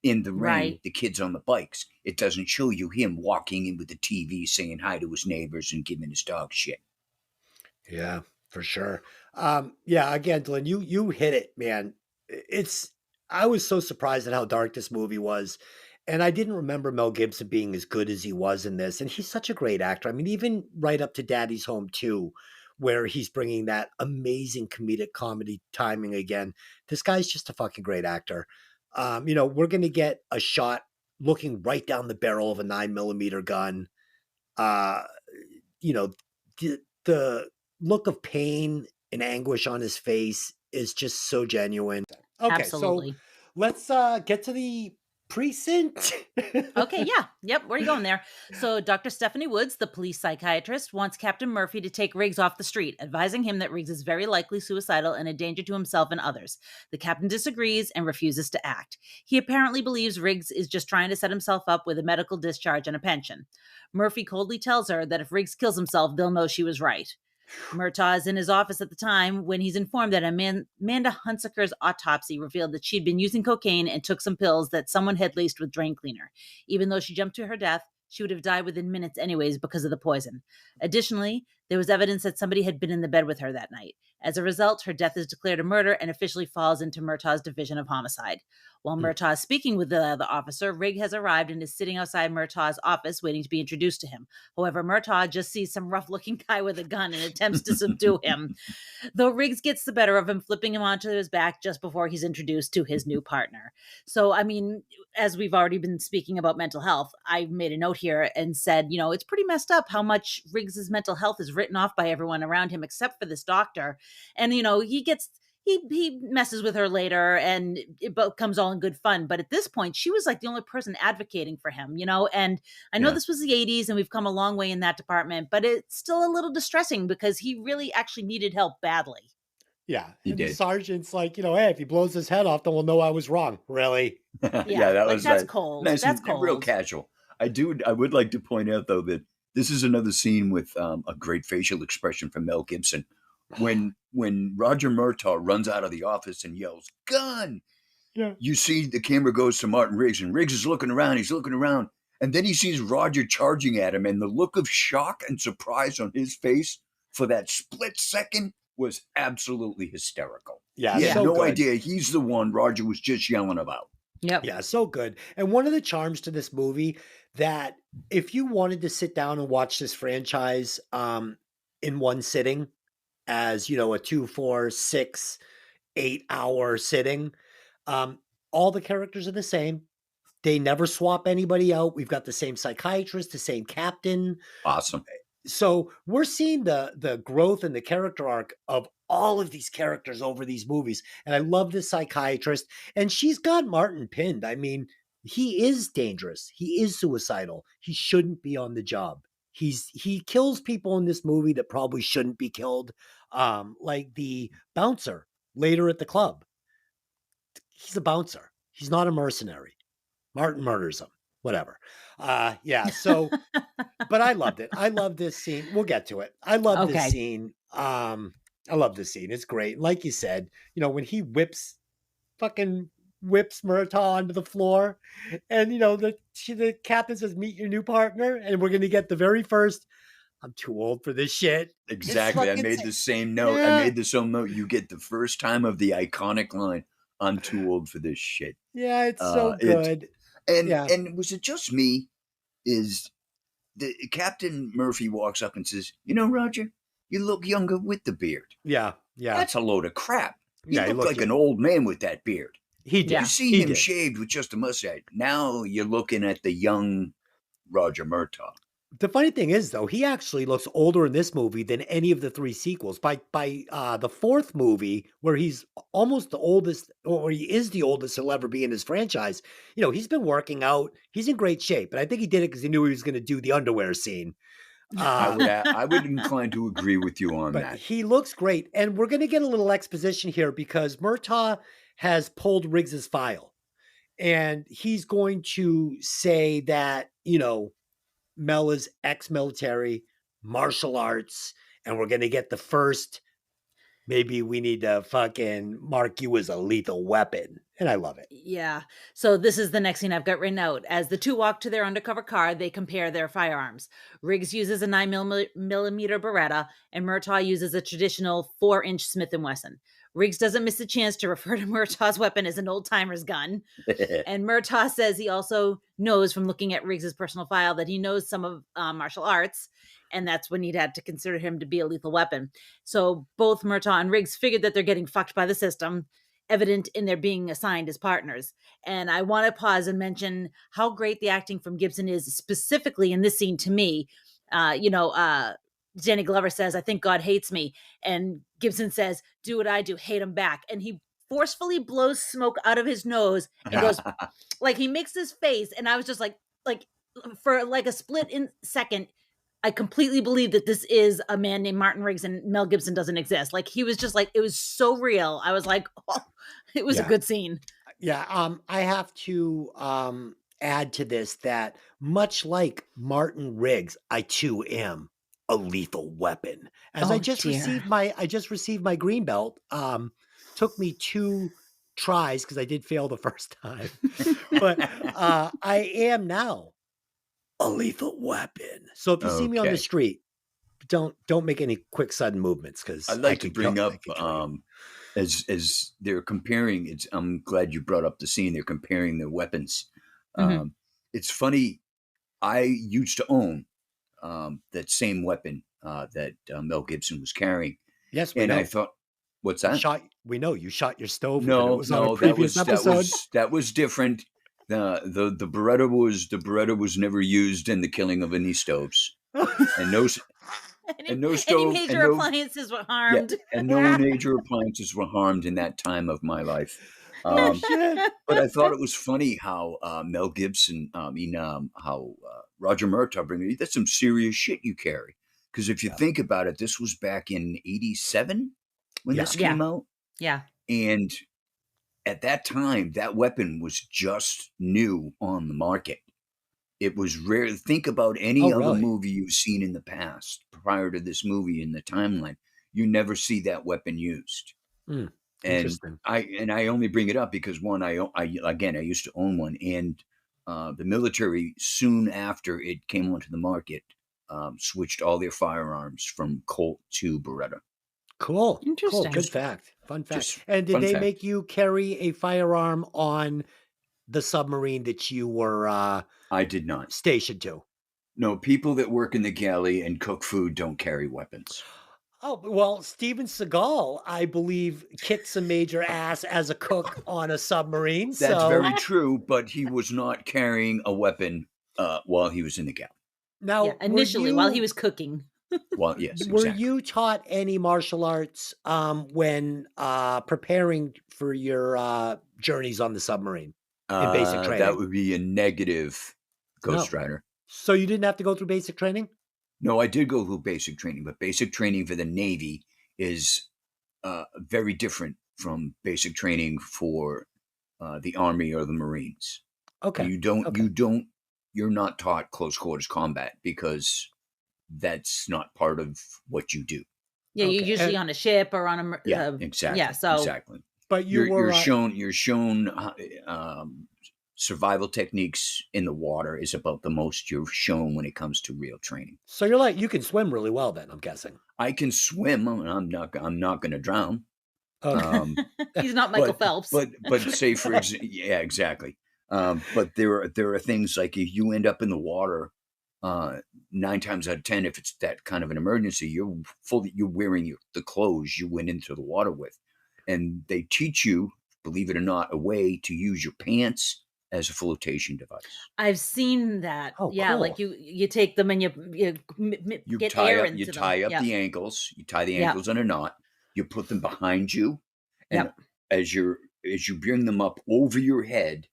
In the rain, Right. the kids on the bikes. It doesn't show you him walking in with the TV, saying hi to his neighbors and giving his dog shit. Yeah, for sure. Yeah, again, Dylan, you hit it, man. I was so surprised at how dark this movie was. And I didn't remember Mel Gibson being as good as he was in this. And he's such a great actor. I mean, even right up to Daddy's Home 2, where he's bringing that amazing comedic comedy timing again. This guy's just a fucking great actor. We're going to get a shot looking right down the barrel of a 9mm gun. The look of pain and anguish on his face is just so genuine. Okay, absolutely. so let's get to the precinct. Okay, yeah. Yep, where are you going there? So Dr. Stephanie Woods, the police psychiatrist, wants Captain Murphy to take Riggs off the street, advising him that Riggs is very likely suicidal and a danger to himself and others. The captain disagrees and refuses to act. He apparently believes Riggs is just trying to set himself up with a medical discharge and a pension. Murphy coldly tells her that if Riggs kills himself, they'll know she was right. Murtaugh is in his office at the time when he's informed that Amanda Hunsaker's autopsy revealed that she'd been using cocaine and took some pills that someone had laced with drain cleaner. Even though she jumped to her death, she would have died within minutes anyways because of the poison. Additionally, there was evidence that somebody had been in the bed with her that night. As a result, her death is declared a murder and officially falls into Murtaugh's division of homicide. While Murtaugh is speaking with the officer, Rigg has arrived and is sitting outside Murtaugh's office waiting to be introduced to him. However, Murtaugh just sees some rough-looking guy with a gun and attempts to subdue him, though Riggs gets the better of him, flipping him onto his back just before he's introduced to his new partner. So, I mean, as we've already been speaking about mental health, I made a note here and said, it's pretty messed up how much Riggs's mental health is written off by everyone around him except for this doctor. And, he messes with her later and it becomes all in good fun. But at this point, she was like the only person advocating for him, and I know this was the 80s and we've come a long way in that department, but it's still a little distressing because he really actually needed help badly. Yeah. He And the did. sergeant's like, hey, if he blows his head off, then we'll know I was wrong. Really? Yeah, that was that's cold. nice That's and real cold. casual. I would like to point out though that this is another scene with a great facial expression from Mel Gibson. When Roger Murtaugh runs out of the office and yells, "Gun!" Yeah. You see the camera goes to Martin Riggs, and Riggs is looking around. He's looking around, and then he sees Roger charging at him, and the look of shock and surprise on his face for that split second was absolutely hysterical. Yeah. He had So no good. idea he's the one Roger was just yelling about. Yep. Yeah, so good. And one of the charms to this movie that if you wanted to sit down and watch this franchise in one sitting as, a 2, 4, 6, 8 hour sitting, all the characters are the same. They never swap anybody out. We've got the same psychiatrist, the same captain. Awesome. So we're seeing the growth and the character arc of all of these characters over these movies. And I love this psychiatrist. And she's got Martin pinned. I mean, he is dangerous. He is suicidal. He shouldn't be on the job. He kills people in this movie that probably shouldn't be killed. Like the bouncer later at the club. He's a bouncer. He's not a mercenary. Martin murders him. Whatever. Yeah. So but I loved it. I love this scene. We'll get to it. I love this Okay. scene. I love this scene. It's great. Like you said, when he fucking whips Murtaugh onto the floor, and the captain says, "Meet your new partner," and we're gonna get the very first. I'm too old for this shit. Exactly. I fucking made thing. the same note. Yeah. I made the same note. You get the first time of the iconic line, "I'm too old for this shit." Yeah, it's so It's good. And Yeah. and was it just me? Is the Captain Murphy walks up and says, Roger, you look younger with the beard. Yeah. Yeah. That's a load of crap. He Yeah, he looked looked like young. an old man with that beard. He did. Yeah. You see He him did. shaved with just a mustache. Now you're looking at the young Roger Murtaugh. The funny thing is, though, he actually looks older in this movie than any of the 3 sequels. By the 4th movie, where he's almost the oldest, or he is the oldest he'll ever be in his franchise, he's been working out. He's in great shape. But I think he did it because he knew he was going to do the underwear scene. I would incline to agree with you on But that. he looks great. And we're going to get a little exposition here because Murtaugh has pulled Riggs's file. And he's going to say that, Mel is ex-military, martial arts, and we're going to get the first, maybe we need to fucking mark you as a lethal weapon. And I love it. Yeah. So this is the next scene I've got written out. As the two walk to their undercover car, they compare their firearms. Riggs uses a 9mm Beretta, and Murtaugh uses a traditional 4-inch Smith & Wesson. Riggs doesn't miss a chance to refer to Murtaugh's weapon as an old-timer's gun. And Murtaugh says he also knows from looking at Riggs's personal file that he knows some of martial arts, and that's when he'd had to consider him to be a lethal weapon. So both Murtaugh and Riggs figured that they're getting fucked by the system, evident in their being assigned as partners. And I want to pause and mention how great the acting from Gibson is, specifically in this scene to me. Danny Glover says, "I think God hates me." And Gibson says, "Do what I do, hate him back." And he forcefully blows smoke out of his nose and goes, like, he makes this face. And I was just like for like a split in second, I completely believe that this is a man named Martin Riggs and Mel Gibson doesn't exist. Like, he was just like, it was so real. I was like, oh, it was a good scene. Yeah. I have to add to this that much like Martin Riggs, I too am a lethal weapon. As I just received my green belt. Took me 2 tries because I did fail the first time. But I am now a lethal weapon. So if you see me on the Okay. street, don't make any quick sudden movements because I'd I like to could bring I up could kill you. as they're comparing. It's I'm glad you brought up the scene. They're comparing their weapons. Mhm. It's funny. I used to own that same weapon that Mel Gibson was carrying, Yes, we and I know. thought, "What's that?" We know you shot your stove with it. It No, was on a no, previous episode. that was different. The Beretta was never used in the killing of any stoves, and no s- Any, and no any stove and major no appliances were yeah, harmed. and no major appliances were harmed in that time of my life. Oh Um, shit. but I thought it was funny how Mel Gibson, how Roger Murtaugh bring that's some serious shit you carry. Because if you Yeah. think about it, this was back in '87 when Yeah. this Yeah. came out, Yeah. and at that time, that weapon was just new on the market. It was rare. Think about Oh any other really? movie you've seen in the past prior to this movie in the timeline. You never see that weapon used. Hmm. And Interesting. I only bring it up because one, I used to own one, and the military soon after it came onto the market switched all their firearms from Colt to Beretta. Cool. Cool. Interesting. Good Just fact. Fun fact. just And did fun they fact. make you carry a firearm on the submarine that you were I did not. stationed to? No, people that work in the galley and cook food don't carry weapons. Oh, well, Steven Seagal, I believe, kicked some major ass as a cook on a submarine. That's So very true, but he was not carrying a weapon while he was in the galley. Yeah. now, Initially, while he was cooking. Well, yes, were exactly. you taught any martial arts when preparing for your journeys on the submarine in basic That training? would be a negative Ghost No. Rider. So you didn't have to go through basic training? No, I did go through basic training, but basic training for the Navy is very different from basic training for the Army or the Marines. Okay. Okay. You're not taught close quarters combat because that's not part of what you do. Yeah, you're Okay. usually on a ship or on a. Yeah, Yeah. exactly, So exactly. But you were You're shown survival techniques in the water is about the most you're shown when it comes to real training. so you're like you can swim really well then, I'm guessing. I can swim. I'm not going to drown. Okay. Um, he's not Michael but Phelps. but say for yeah, exactly. But there are things like if you end up in the water, 9 times out of 10, if it's that kind of an emergency, you're wearing the clothes you went into the water with, and they teach you, believe it or not, a way to use your pants as a flotation device. I've seen that. Oh, Yeah, like cool. you take them and You get air into them. tie up Yep. the ankles, you tie the Yep. ankles in a knot, you put them behind you, and Yep. as you bring them up over your head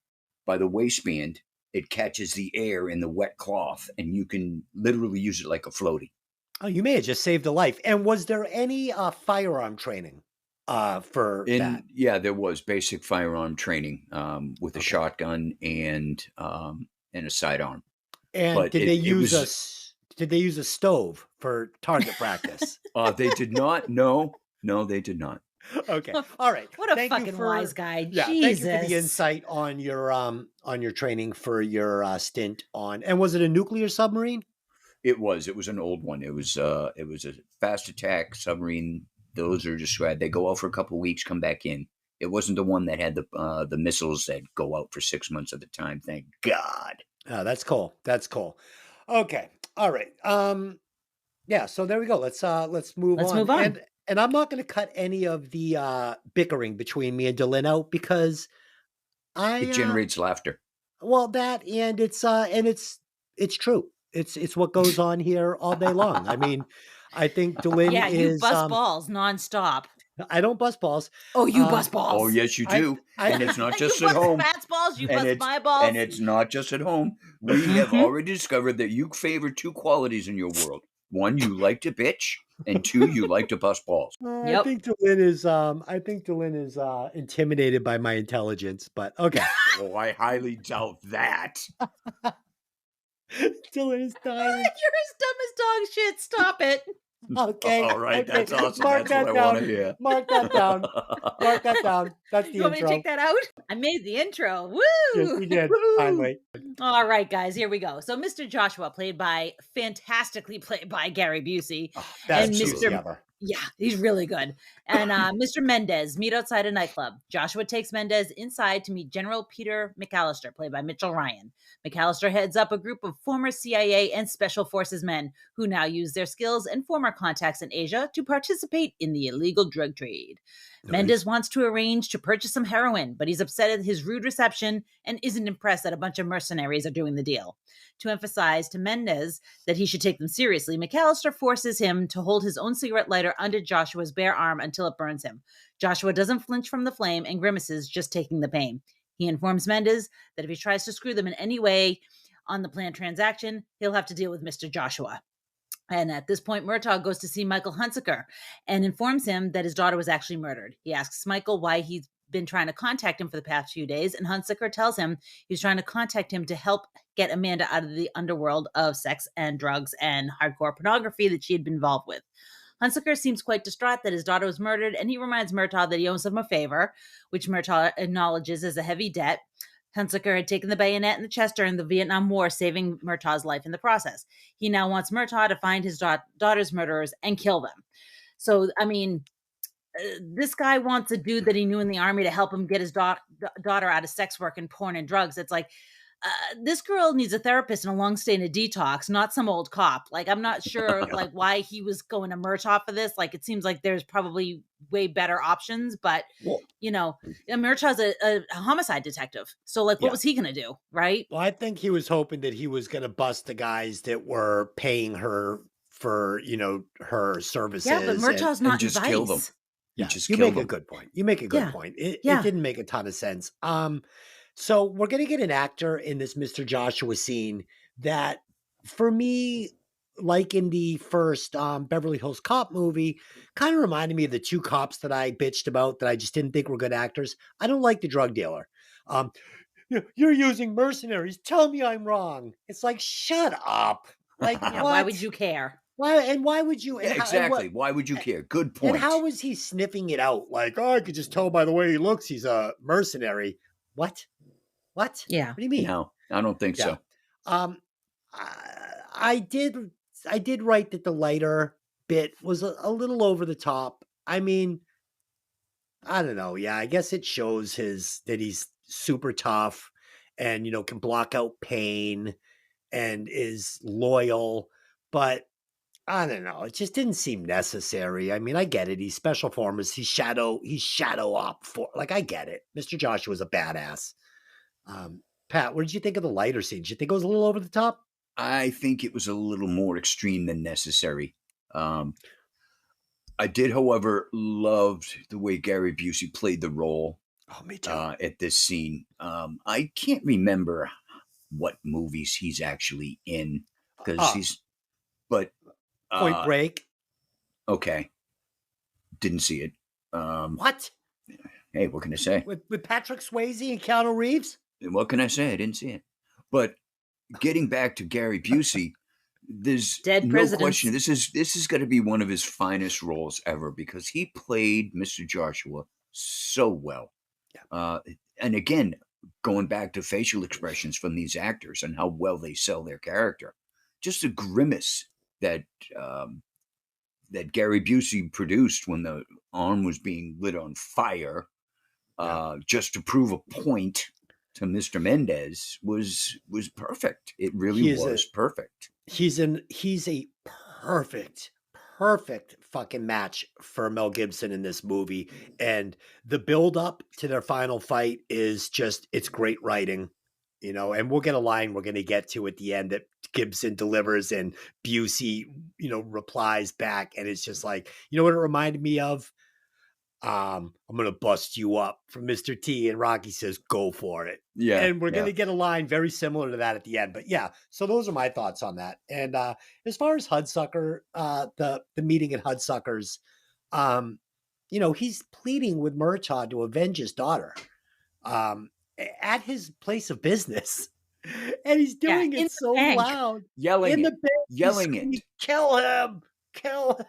by the waistband, it catches the air in the wet cloth, and you can literally use it like a floaty. Oh, you may have just saved a life. And was there any firearm training for that? There was basic firearm training with a Okay. shotgun and a sidearm. And But did they it use was did they use a stove for target practice? they did not. No, they did not. Okay. All right. What a Thank you fucking for wise guy. yeah, thank you for the Jesus. insight on your training for your stint on and was it a nuclear submarine? It was an old one. It was a fast attack submarine. Those are described. They go out for a couple of weeks, come back in. It wasn't the one that had the missiles that go out for 6 months at a time. Thank God. Oh, that's cool. That's cool. Okay. All right. Yeah, so there we go. Let's move Let's on. move on. And I'm not going to cut any of the bickering between me and Dylan out because I It generates laughter. well that and it's true. It's what goes on here all day long. I mean, I think Dylan Yeah, you is bust balls nonstop. I don't bust balls. Oh, you Uh, bust balls. Oh, yes, you I do. I And it's not You just at bust home. Matt's balls. You And bust my balls. it's not just at home. We have Mhm. already discovered that you favor two qualities in your world. One, you like to bitch, and two, you like to bust balls. Yep. I think Dylan is intimidated by my intelligence, but okay. Oh, I highly doubt that. Dylan is dying. You're as dumb as dog shit. Stop it. Okay. All right, Okay. that's awesome. Mark That's what that I want to down. hear. Mark that down. Mark that down. That's the You want me to take intro. that out? I made the intro. Yes, Woo! you did. Woo! Finally. All right, guys, here we go. So, Mr. Joshua, fantastically played by Gary Busey, Oh, best and Busey Absolutely. ever. yeah, he's really good. And Mr. Mendez meet outside a nightclub. Joshua takes Mendez inside to meet General Peter McAllister, played by Mitchell Ryan. McAllister heads up a group of former CIA and Special Forces men who now use their skills and former contacts in Asia to participate in the illegal drug trade. Mendez Nice. wants to arrange to purchase some heroin, but he's upset at his rude reception and isn't impressed that a bunch of mercenaries are doing the deal. To emphasize to Mendez that he should take them seriously, McAllister forces him to hold his own cigarette lighter under Joshua's bare arm until it burns him. Joshua doesn't flinch from the flame and grimaces, just taking the pain. He informs Mendez that if he tries to screw them in any way on the planned transaction, he'll have to deal with Mr. Joshua. And at this point, Murtaugh goes to see Michael Hunsaker and informs him that his daughter was actually murdered. He asks Michael why he's been trying to contact him for the past few days, and Hunsaker tells him he's trying to contact him to help get Amanda out of the underworld of sex and drugs and hardcore pornography that she had been involved with. Hunsaker seems quite distraught that his daughter was murdered, and he reminds Murtaugh that he owes him a favor, which Murtaugh acknowledges as a heavy debt. Hunsaker had taken the bayonet in the chest during the Vietnam War, saving Murtaugh's life in the process. He now wants Murtaugh to find his daughter's murderers and kill them. So, I mean, this guy wants a dude that he knew in the army to help him get his daughter out of sex work and porn and drugs. It's like, this girl needs a therapist and a long stay in a detox, not some old cop. Like, I'm not sure like why he was going to Murtaugh for this. Like, it seems like there's probably way better options, but Well, you know, Murtaugh's a homicide detective. So like, what Yeah. was he going to do? Right. well, I think he was hoping that he was going to bust the guys that were paying her for, her services. Yeah. But and- Murtaugh's not in just kill them. Vice. You Yeah, just you kill make a them. good point. You make a good Yeah. point. It Yeah. didn't make a ton of sense. So we're gonna get an actor in this Mr. Joshua scene that, for me, like in the first Beverly Hills Cop movie, kind of reminded me of the two cops that I bitched about that I just didn't think were good actors. I don't like the drug dealer. Um, you're using mercenaries. Tell me I'm wrong. It's like, shut up. Like, Yeah. what? Why would you care? Why would you? Yeah, and how- and exactly. what- Why would you care? Good and point. how was he sniffing it out? Like, oh, I could just tell by the way he looks, he's a mercenary. What? What? Yeah. What do you mean? No, I don't think Yeah. so. I did write that the lighter bit was a little over the top. I mean, I don't know. Yeah, I guess it shows that he's super tough and can block out pain and is loyal, but I don't know. It just didn't seem necessary. I mean, I get it. He's special forces. He's shadow op for, like, I get it. Mr. Joshua's a badass. Pat, what did you think of the lighter scene? Did you think it was a little over the top? I think it was a little more extreme than necessary. I did, however, loved the way Gary Busey played the role Oh, me too. at this scene. I can't remember what movies he's actually in because but Point Break. okay, didn't see it. What? Hey, what can I say? With Patrick Swayze and Keanu Reeves? What can I say? I didn't see it. But getting back to Gary Busey, there's Dead no presidents. question. This is going to be one of his finest roles ever because he played Mr. Joshua so well. Yeah. And again, going back to facial expressions from these actors and how well they sell their character, just a grimace that that Gary Busey produced when the arm was being lit on fire, just to prove a point to Mr. Mendez was perfect. It really was perfect. He's a perfect fucking match for Mel Gibson in this movie. And the build up to their final fight is it's great writing, and we'll get a line we're going to get to at the end that Gibson delivers and Busey, replies back. And it's just like, what it reminded me of? I'm going to bust you up from Mr. T, and Rocky says, go for it. Yeah. And we're going to get a line very similar to that at the end. But yeah, so those are my thoughts on that. And as far as Hudsucker, the meeting at Hudsucker's, he's pleading with Murtaugh to avenge his daughter at his place of business. And he's doing in it the so bank. loud. yelling In the it. bank, Yelling he's screaming, it. kill him. Kill.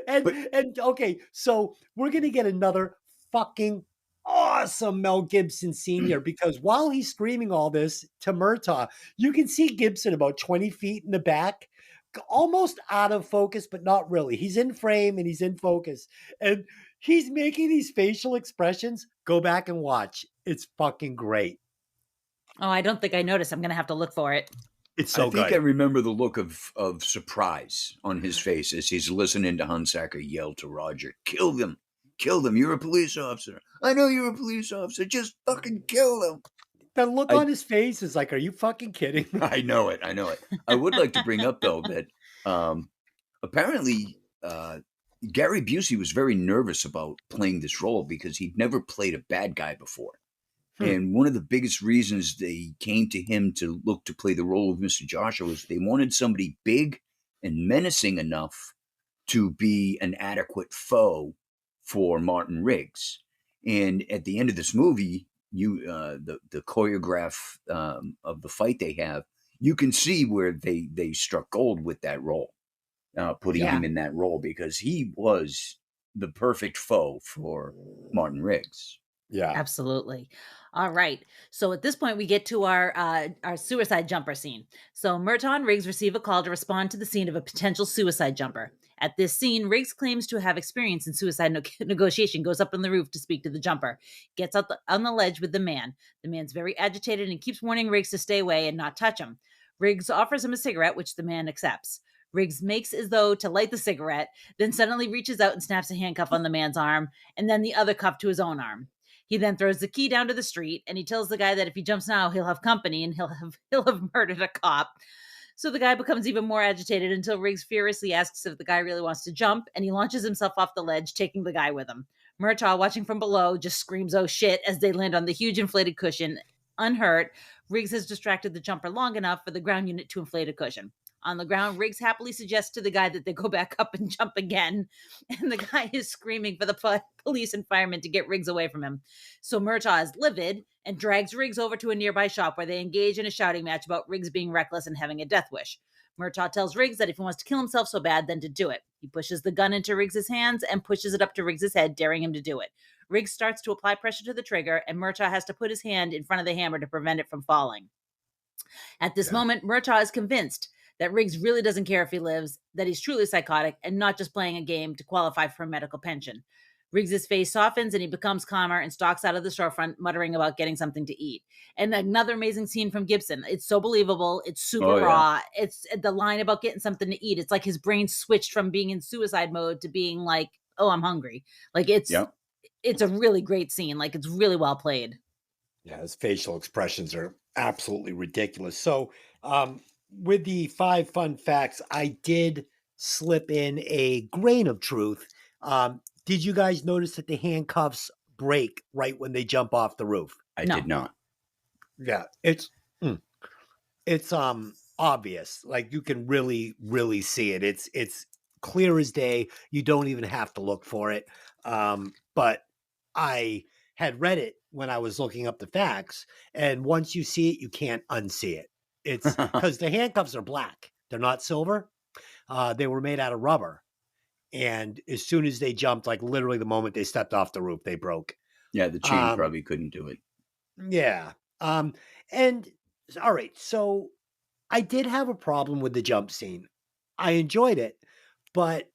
And But and okay, so we're gonna get another fucking awesome Mel Gibson senior because while he's screaming all this to Murtaugh, you can see Gibson about 20 feet in the back, almost out of focus, but not really. He's in frame and he's in focus. And he's making these facial expressions. Go back and watch. It's fucking great. Oh, I don't think I noticed. I'm going to have to look for it. It's I so think I good. remember the look of surprise on his face as he's listening to Hunsaker yell to Roger, "Kill them! Kill them! You're a police officer. I know you're a police officer. Just fucking kill them." The look I on his face is like, are you fucking kidding me? I know it. I know it. I would like to bring up though that apparently Gary Busey was very nervous about playing this role because he'd never played a bad guy before. Hmm. And one of the biggest reasons they came to him to look to play the role of Mr. Joshua was they wanted somebody big and menacing enough to be an adequate foe for Martin Riggs. And at the end of this movie, the choreograph of the fight they have, you can see where they struck gold with that role, putting Yeah. him in that role because he was the perfect foe for Martin Riggs. Yeah. Absolutely. All right. So at this point, we get to our suicide jumper scene. So Murtaugh and Riggs receive a call to respond to the scene of a potential suicide jumper. At this scene, Riggs claims to have experience in suicide negotiation, goes up on the roof to speak to the jumper, gets up on the ledge with the man. The man's very agitated and keeps warning Riggs to stay away and not touch him. Riggs offers him a cigarette, which the man accepts. Riggs makes as though to light the cigarette, then suddenly reaches out and snaps a handcuff on the man's arm, and then the other cuff to his own arm. He then throws the key down to the street, and he tells the guy that if he jumps now, he'll have company and he'll have murdered a cop. So the guy becomes even more agitated until Riggs furiously asks if the guy really wants to jump, and he launches himself off the ledge, taking the guy with him. Murtaugh, watching from below, just screams, "Oh shit," as they land on the huge inflated cushion. Unhurt, Riggs has distracted the jumper long enough for the ground unit to inflate a cushion. On the ground, Riggs happily suggests to the guy that they go back up and jump again. And the guy is screaming for the police and firemen to get Riggs away from him. So Murtaugh is livid and drags Riggs over to a nearby shop where they engage in a shouting match about Riggs being reckless and having a death wish. Murtaugh tells Riggs that if he wants to kill himself so bad, then to do it. He pushes the gun into Riggs' hands and pushes it up to Riggs' head, daring him to do it. Riggs starts to apply pressure to the trigger, and Murtaugh has to put his hand in front of the hammer to prevent it from falling. At this moment, Murtaugh is convinced that Riggs really doesn't care if he lives, that he's truly psychotic and not just playing a game to qualify for a medical pension. Riggs's face softens and he becomes calmer and stalks out of the storefront, muttering about getting something to eat. And another amazing scene from Gibson. It's so believable. It's super Oh, yeah. raw. It's the line about getting something to eat. It's like his brain switched from being in suicide mode to being like, "Oh, I'm hungry." Like it's a really great scene. Like it's really well played. Yeah, his facial expressions are absolutely ridiculous. So, with the 5 fun facts, I did slip in a grain of truth. Did you guys notice that the handcuffs break right when they jump off the roof? I No. did not. Yeah, it's obvious. Like you can really see it. It's clear as day. You don't even have to look for it. But I had read it when I was looking up the facts, and once you see it, you can't unsee it. It's because the handcuffs are black; they're not silver. They were made out of rubber, and as soon as they jumped, like literally the moment they stepped off the roof, they broke. Yeah, the chain Um, probably couldn't do it. Yeah. And all right, so I did have a problem with the jump scene. I enjoyed it, but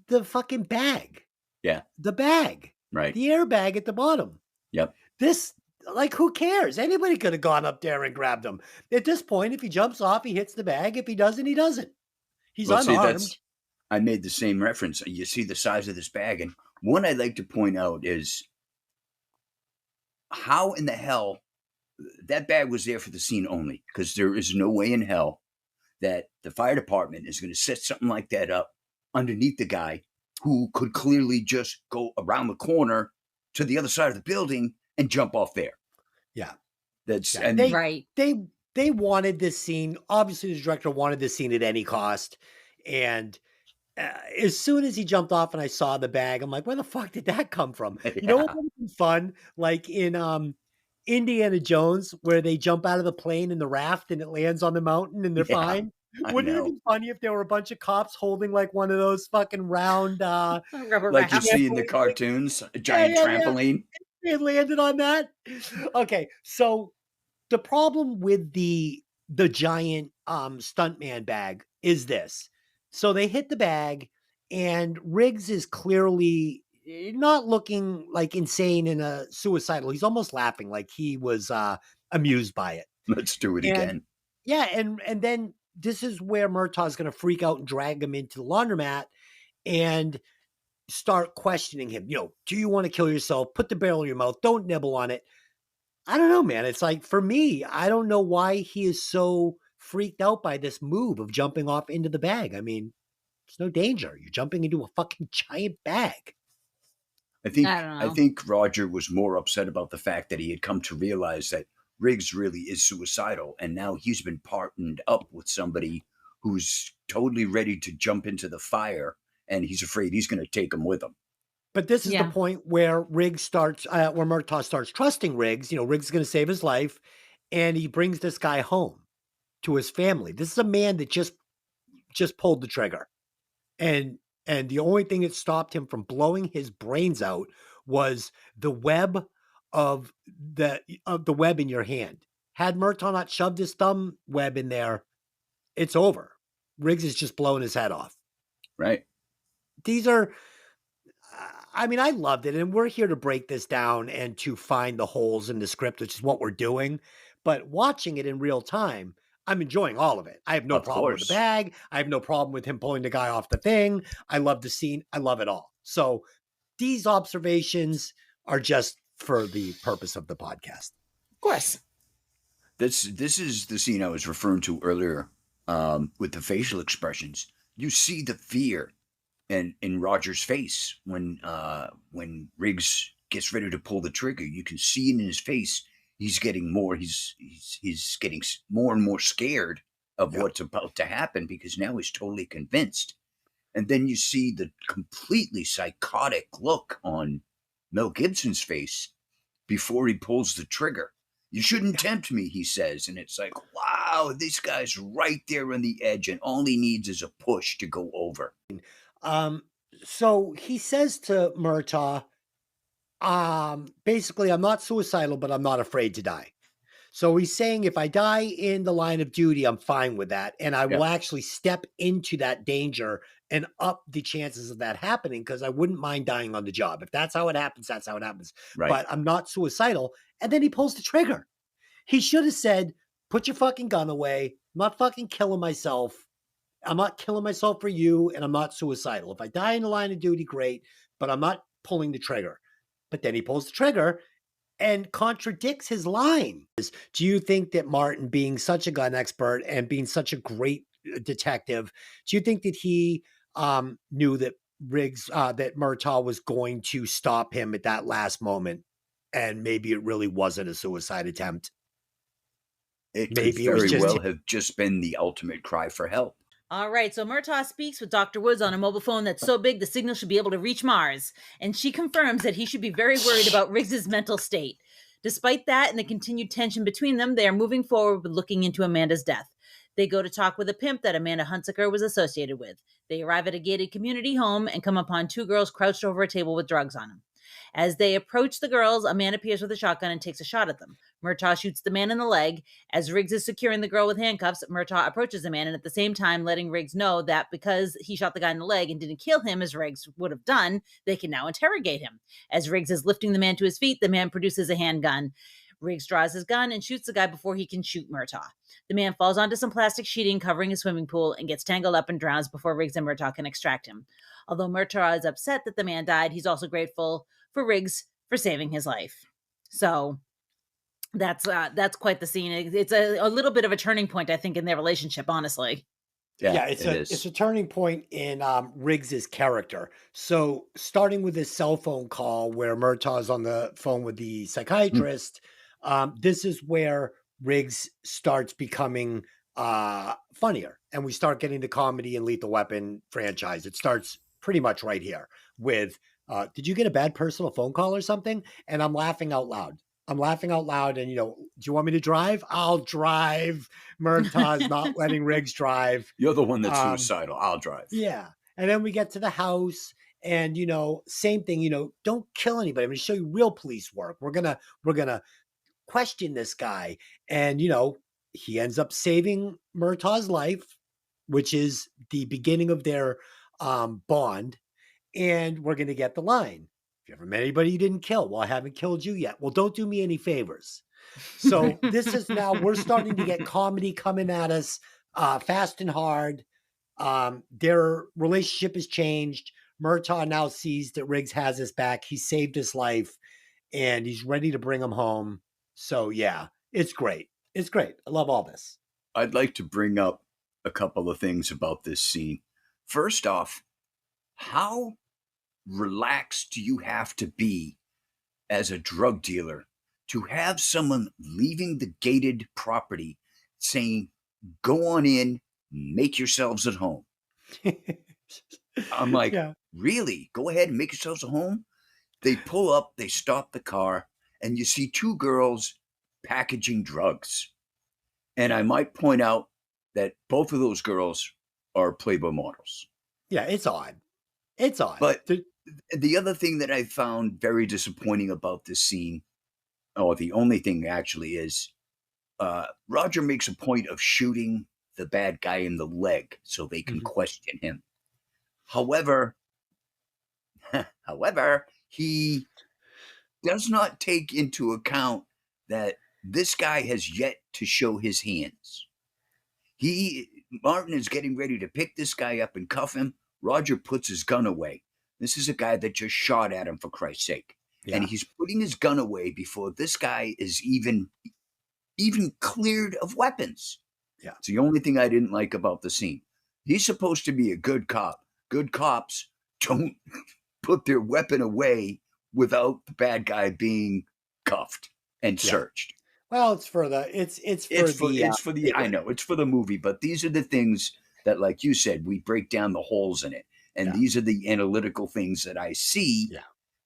the fucking bag, Yeah, the bag, right. the airbag at the bottom. Yep. This, like, who cares? Anybody could have gone up there and grabbed him. At this point, if he jumps off, he hits the bag. If he doesn't, he doesn't. He's Well, see, unarmed. I made the same reference. You see the size of this bag, and one I'd like to point out is how in the hell that bag was there for the scene only, because there is no way in hell that the fire department is going to set something like that up underneath the guy who could clearly just go around the corner to the other side of the building and jump off there. Yeah. That's Yeah, and Right. They wanted this scene. Obviously, the director wanted this scene at any cost. And as soon as he jumped off and I saw the bag, I'm like, where the fuck did that come from? You know what Yeah. would have been fun? Like in Indiana Jones, where they jump out of the plane in the raft and it lands on the mountain and they're Yeah. fine. I Wouldn't it know. be funny if there were a bunch of cops holding like one of those fucking round Rubber Like you see raft. in the cartoons, a Yeah, giant yeah, yeah. trampoline. They landed on that. Okay, so the problem with the giant stuntman bag is this. So they hit the bag, and Riggs is clearly not looking like insane and suicidal. He's almost laughing like he was amused by it. Let's do it And again. yeah, and then this is where Murtaugh's going to freak out and drag him into the laundromat and start questioning him. Do you want to kill yourself? Put the barrel in your mouth. Don't nibble on it. I don't know, man. It's like, for me, I don't know why he is so freaked out by this move of jumping off into the bag. I mean, there's no danger. You're jumping into a fucking giant bag. I I think don't I know. think Roger was more upset about the fact that he had come to realize that Riggs really is suicidal, and now he's been partnered up with somebody who's totally ready to jump into the fire, and he's afraid he's going to take him with him. But this is the Yeah. point where where Murtaugh starts trusting Riggs. Riggs is going to save his life, and he brings this guy home to his family. This is a man that just pulled the trigger. And the only thing that stopped him from blowing his brains out was the web of the web in your hand. Had Murtaugh not shoved his thumb web in there, it's over. Riggs is just blowing his head off. Right? These are, I mean, I loved it, and we're here to break this down and to find the holes in the script, which is what we're doing. But watching it in real time, I'm enjoying all of it. I have no Of problem with the course. bag. I have no problem with him pulling the guy off the thing. I love the scene. I love it all. So these observations are just for the purpose of the podcast. Of course. This is the scene I was referring to earlier, with the facial expressions. You see the fear in Roger's face when Riggs gets ready to pull the trigger. You can see it in his face. He's getting more. He's getting more and more scared of Yeah. what's about to happen because now he's totally convinced. And then you see the completely psychotic look on Mel Gibson's face before he pulls the trigger. You shouldn't tempt me, he says. And it's like, wow, this guy's right there on the edge, and all he needs is a push to go over. Um, so he says to Murtaugh, basically, I'm not suicidal, but I'm not afraid to die. So he's saying if I die in the line of duty, I'm fine with that. And I will Yeah. actually step into that danger and up the chances of that happening because I wouldn't mind dying on the job. If that's how it happens, that's how it happens. Right. But I'm not suicidal. And then he pulls the trigger. He should have said, put your fucking gun away. I'm not fucking killing myself. I'm not killing myself for you, and I'm not suicidal. If I die in the line of duty, great, but I'm not pulling the trigger. But then he pulls the trigger and contradicts his line. Do you think that Martin, being such a gun expert and being such a great detective, do you think that he knew that that Murtaugh was going to stop him at that last moment, and maybe it really wasn't a suicide attempt? It could Maybe it was very just well have just been the ultimate cry for help. All right, so Murtaugh speaks with Dr. Woods on a mobile phone that's so big the signal should be able to reach Mars, and she confirms that he should be very worried about Riggs's mental state. Despite that and the continued tension between them, they are moving forward with looking into Amanda's death. They go to talk with a pimp that Amanda Hunsaker was associated with. They arrive at a gated community home and come upon two girls crouched over a table with drugs on them. As they approach the girls, a man appears with a shotgun and takes a shot at them. Murtaugh shoots the man in the leg. As Riggs is securing the girl with handcuffs, Murtaugh approaches the man and at the same time letting Riggs know that because he shot the guy in the leg and didn't kill him as Riggs would have done, they can now interrogate him. As Riggs is lifting the man to his feet, the man produces a handgun. Riggs draws his gun and shoots the guy before he can shoot Murtaugh. The man falls onto some plastic sheeting covering a swimming pool and gets tangled up and drowns before Riggs and Murtaugh can extract him. Although Murtaugh is upset that the man died, he's also grateful for Riggs for saving his life. So that's quite the scene. It's a little bit of a turning point, I think, in their relationship, honestly. Yeah, It is. it's a turning point in Riggs's character. So starting with his cell phone call where Murtaugh is on the phone with the psychiatrist, this is where Riggs starts becoming funnier, and we start getting the comedy and Lethal Weapon franchise. It starts pretty much right here with, did you get a bad personal phone call or something? And I'm laughing out loud. I'm laughing out loud. And, do you want me to drive? I'll drive. Murtaugh's not letting Riggs drive. You're the one that's Um, suicidal. I'll drive. yeah. And then we get to the house and, same thing, don't kill anybody. I'm going to show you real police work. We're going to question this guy. And, he ends up saving Murtaugh's life, which is the beginning of their bond. And we're going to get the line. If you ever met anybody you didn't kill, well, I haven't killed you yet. Well, don't do me any favors. So this is now, we're starting to get comedy coming at us fast and hard. Their relationship has changed. Murtaugh now sees that Riggs has his back. He saved his life and he's ready to bring him home. So yeah, it's great. It's great. I love all this. I'd like to bring up a couple of things about this scene. First off, how relaxed do you have to be as a drug dealer to have someone leaving the gated property saying, go on in, make yourselves at home? I'm like, Yeah. really? Go ahead and make yourselves at home? They pull up, they stop the car, and you see two girls packaging drugs. And I might point out that both of those girls are Playboy models. Yeah, it's odd. It's odd. But the other thing that I found very disappointing about this scene, or the only thing actually, is Roger makes a point of shooting the bad guy in the leg so they can question him. However, he does not take into account that this guy has yet to show his hands. Martin is getting ready to pick this guy up and cuff him. Roger puts his gun away. This is a guy that just shot at him, for Christ's sake. Yeah. And he's putting his gun away before this guy is even cleared of weapons. Yeah. It's the only thing I didn't like about the scene. He's supposed to be a good cop. Good cops don't put their weapon away without the bad guy being cuffed and searched. Well, it's for the I know it's for the movie, but these are the things that, like you said, we break down the holes in it. And these are the analytical things that I see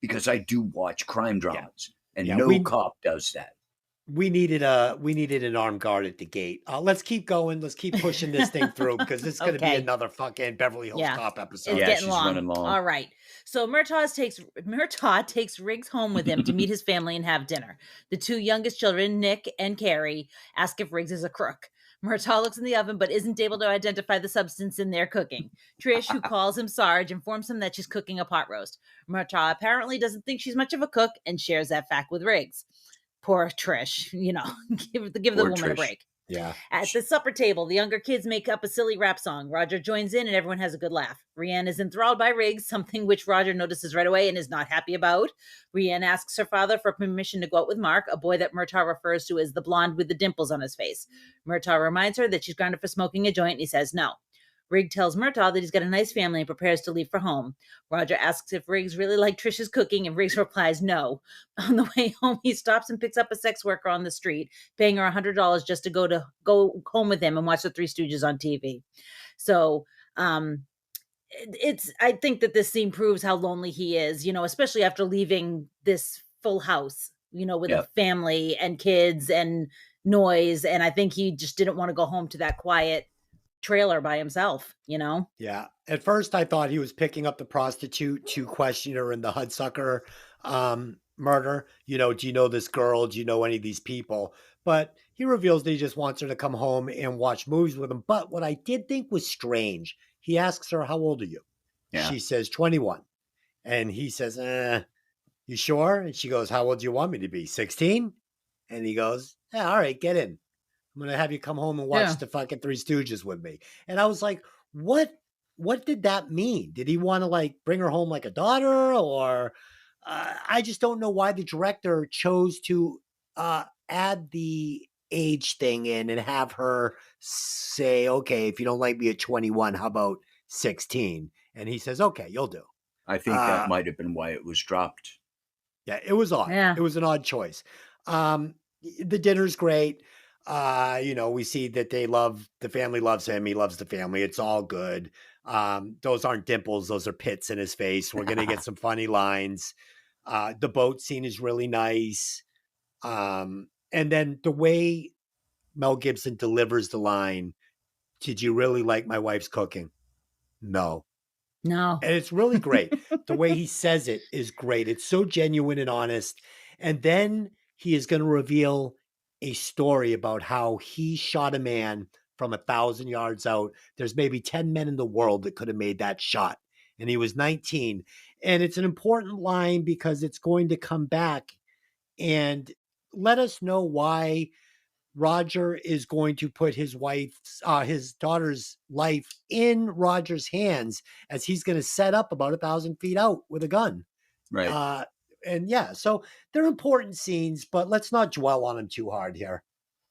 because I do watch crime dramas, and no cop does that. We needed an armed guard at the gate. Let's keep going. Let's keep pushing this thing through because it's going to be another fucking Beverly Hills Cop episode. It's getting long. Running long. All right. So Murtaugh takes Riggs home with him to meet his family and have dinner. The two youngest children, Nick and Carrie, ask if Riggs is a crook. Murtaugh looks in the oven but isn't able to identify the substance in their cooking. Trish, who calls him Sarge, informs him that she's cooking a pot roast. Murtaugh apparently doesn't think she's much of a cook and shares that fact with Riggs. Poor Trish, give the woman a break. Yeah. At the supper table, the younger kids make up a silly rap song. Roger joins in and everyone has a good laugh. Rianne is enthralled by Riggs, something which Roger notices right away and is not happy about. Rianne asks her father for permission to go out with Mark, a boy that Murtaugh refers to as the blonde with the dimples on his face. Murtaugh reminds her that she's grounded for smoking a joint and he says no. Riggs tells Murtaugh that he's got a nice family and prepares to leave for home. Roger asks if Riggs really liked Trish's cooking, and Riggs replies no. On the way home, he stops and picks up a sex worker on the street, paying her $100 just to go home with him and watch the Three Stooges on TV. So, I think that this scene proves how lonely he is, especially after leaving this full house, with a family and kids and noise. And I think he just didn't want to go home to that quiet trailer by himself, Yeah. At first I thought he was picking up the prostitute to question her in the Hudsucker murder. Do you know this girl? Do you know any of these people? But he reveals that he just wants her to come home and watch movies with him. But what I did think was strange, he asks her, how old are you? Yeah. She says 21. And he says, you sure? And she goes, how old do you want me to be? 16? And he goes, yeah, all right, get in. I'm going to have you come home and watch the fucking Three Stooges with me. And I was like, what did that mean? Did he want to bring her home like a daughter? Or I just don't know why the director chose to add the age thing in and have her say, okay, if you don't like me at 21, how about 16? And he says, okay, you'll do. I think that might have been why it was dropped. Yeah, it was odd. Yeah. It was an odd choice. The dinner's great. We see that the family loves him. He loves the family. It's all good. Those aren't dimples. Those are pits in his face. We're going to get some funny lines. The boat scene is really nice. And then the way Mel Gibson delivers the line, "Did you really like my wife's cooking?" No. No. And it's really great. The way he says it is great. It's so genuine and honest. And then he is going to reveal a story about how he shot a man from 1,000 yards out. There's maybe 10 men in the world that could have made that shot. And he was 19. And it's an important line because it's going to come back and let us know why Roger is going to put his daughter's life in Roger's hands as he's going to set up about 1,000 feet out with a gun. Right. And yeah, so they're important scenes, but let's not dwell on them too hard here.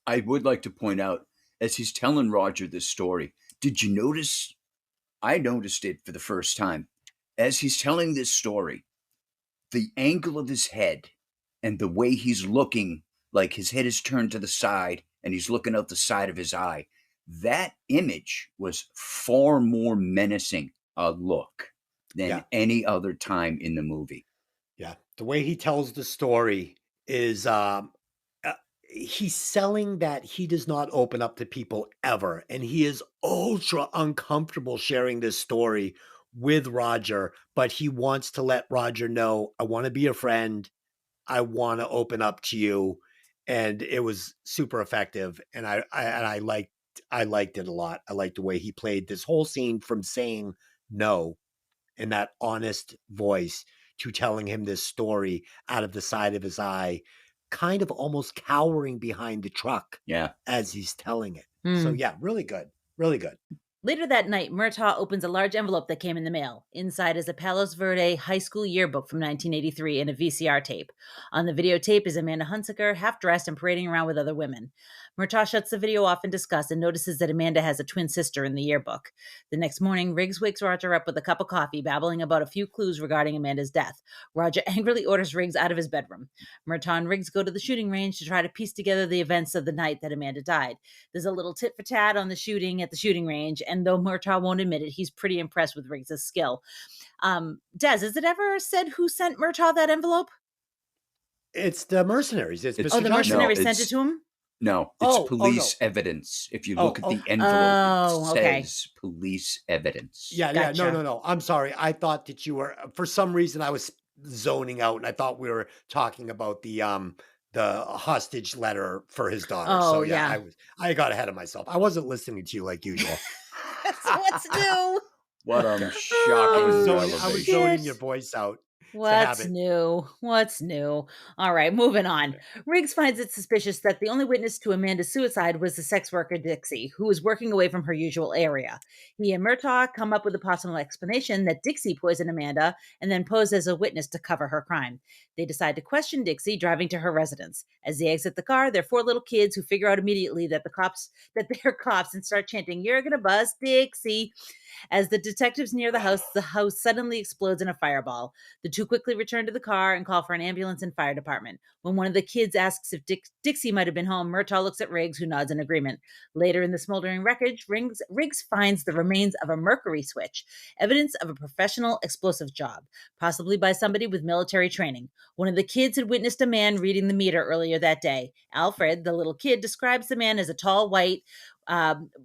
I would like to point out, as he's telling Roger this story, did you notice? I noticed it for the first time. As he's telling this story, the angle of his head and the way he's looking, like his head is turned to the side and he's looking out the side of his eye, that image was far more menacing a look than any other time in the movie. Yeah. The way he tells the story is he's selling that he does not open up to people ever. And he is ultra uncomfortable sharing this story with Roger, but he wants to let Roger know, I want to be a friend. I want to open up to you. And it was super effective. And I liked it a lot. I liked the way he played this whole scene from saying no in that honest voice to telling him this story out of the side of his eye, kind of almost cowering behind the truck as he's telling it. So yeah, really good. Really good. Later that night, Murtaugh opens a large envelope that came in the mail. Inside is a Palos Verde high school yearbook from 1983 and a VCR tape. On the videotape is Amanda Hunsaker, half-dressed and parading around with other women. Murtaugh shuts the video off in disgust and notices that Amanda has a twin sister in the yearbook. The next morning, Riggs wakes Roger up with a cup of coffee, babbling about a few clues regarding Amanda's death. Roger angrily orders Riggs out of his bedroom. Murtaugh and Riggs go to the shooting range to try to piece together the events of the night that Amanda died. There's a little tit for tat on the shooting at the shooting range, and though Murtaugh won't admit it, he's pretty impressed with Riggs' skill. Des, is it ever said who sent Murtaugh that envelope? It's the mercenaries. It's Mr. The Johnson. mercenaries sent it to him? No, it's police evidence. If you look at the envelope, it says police evidence. Yeah, Gotcha. No. I'm sorry. I thought that you were, for some reason, I was zoning out, and I thought we were talking about the hostage letter for his daughter. Oh, so yeah. I got ahead of myself. I wasn't listening to you like usual. What's new? What I shocking was revelation. zoning your voice out. What's new? What's new? All right, moving on. Riggs finds it suspicious that the only witness to Amanda's suicide was the sex worker Dixie, who was working away from her usual area. He and Murtaugh come up with a possible explanation that Dixie poisoned Amanda and then posed as a witness to cover her crime. They decide to question Dixie, driving to her residence. As they exit the car, there are four little kids who figure out immediately that they're cops and start chanting, "You're gonna bust Dixie." As the detectives near the house suddenly explodes in a fireball. The two quickly return to the car and call for an ambulance and fire department. When one of the kids asks if Dixie might have been home, Murtaugh looks at Riggs, who nods in agreement. Later in the smoldering wreckage, Riggs finds the remains of a mercury switch, evidence of a professional explosive job, possibly by somebody with military training. One of the kids had witnessed a man reading the meter earlier that day. Alfred, the little kid, describes the man as a tall white,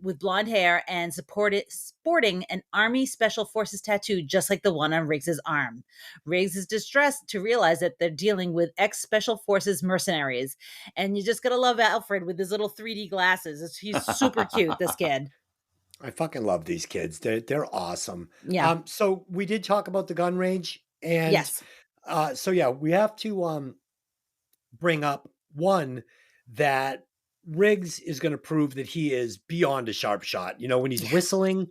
with blonde hair and sporting an Army Special Forces tattoo just like the one on Riggs's arm. Riggs is distressed to realize that they're dealing with ex-Special Forces mercenaries. And you just gotta love Alfred with his little 3D glasses. He's super cute, this kid. I fucking love these kids. They're awesome. Yeah. So we did talk about the gun range. And Yes. so yeah, we have to bring up one that Riggs is going to prove that he is beyond a sharp shot. You know, when he's whistling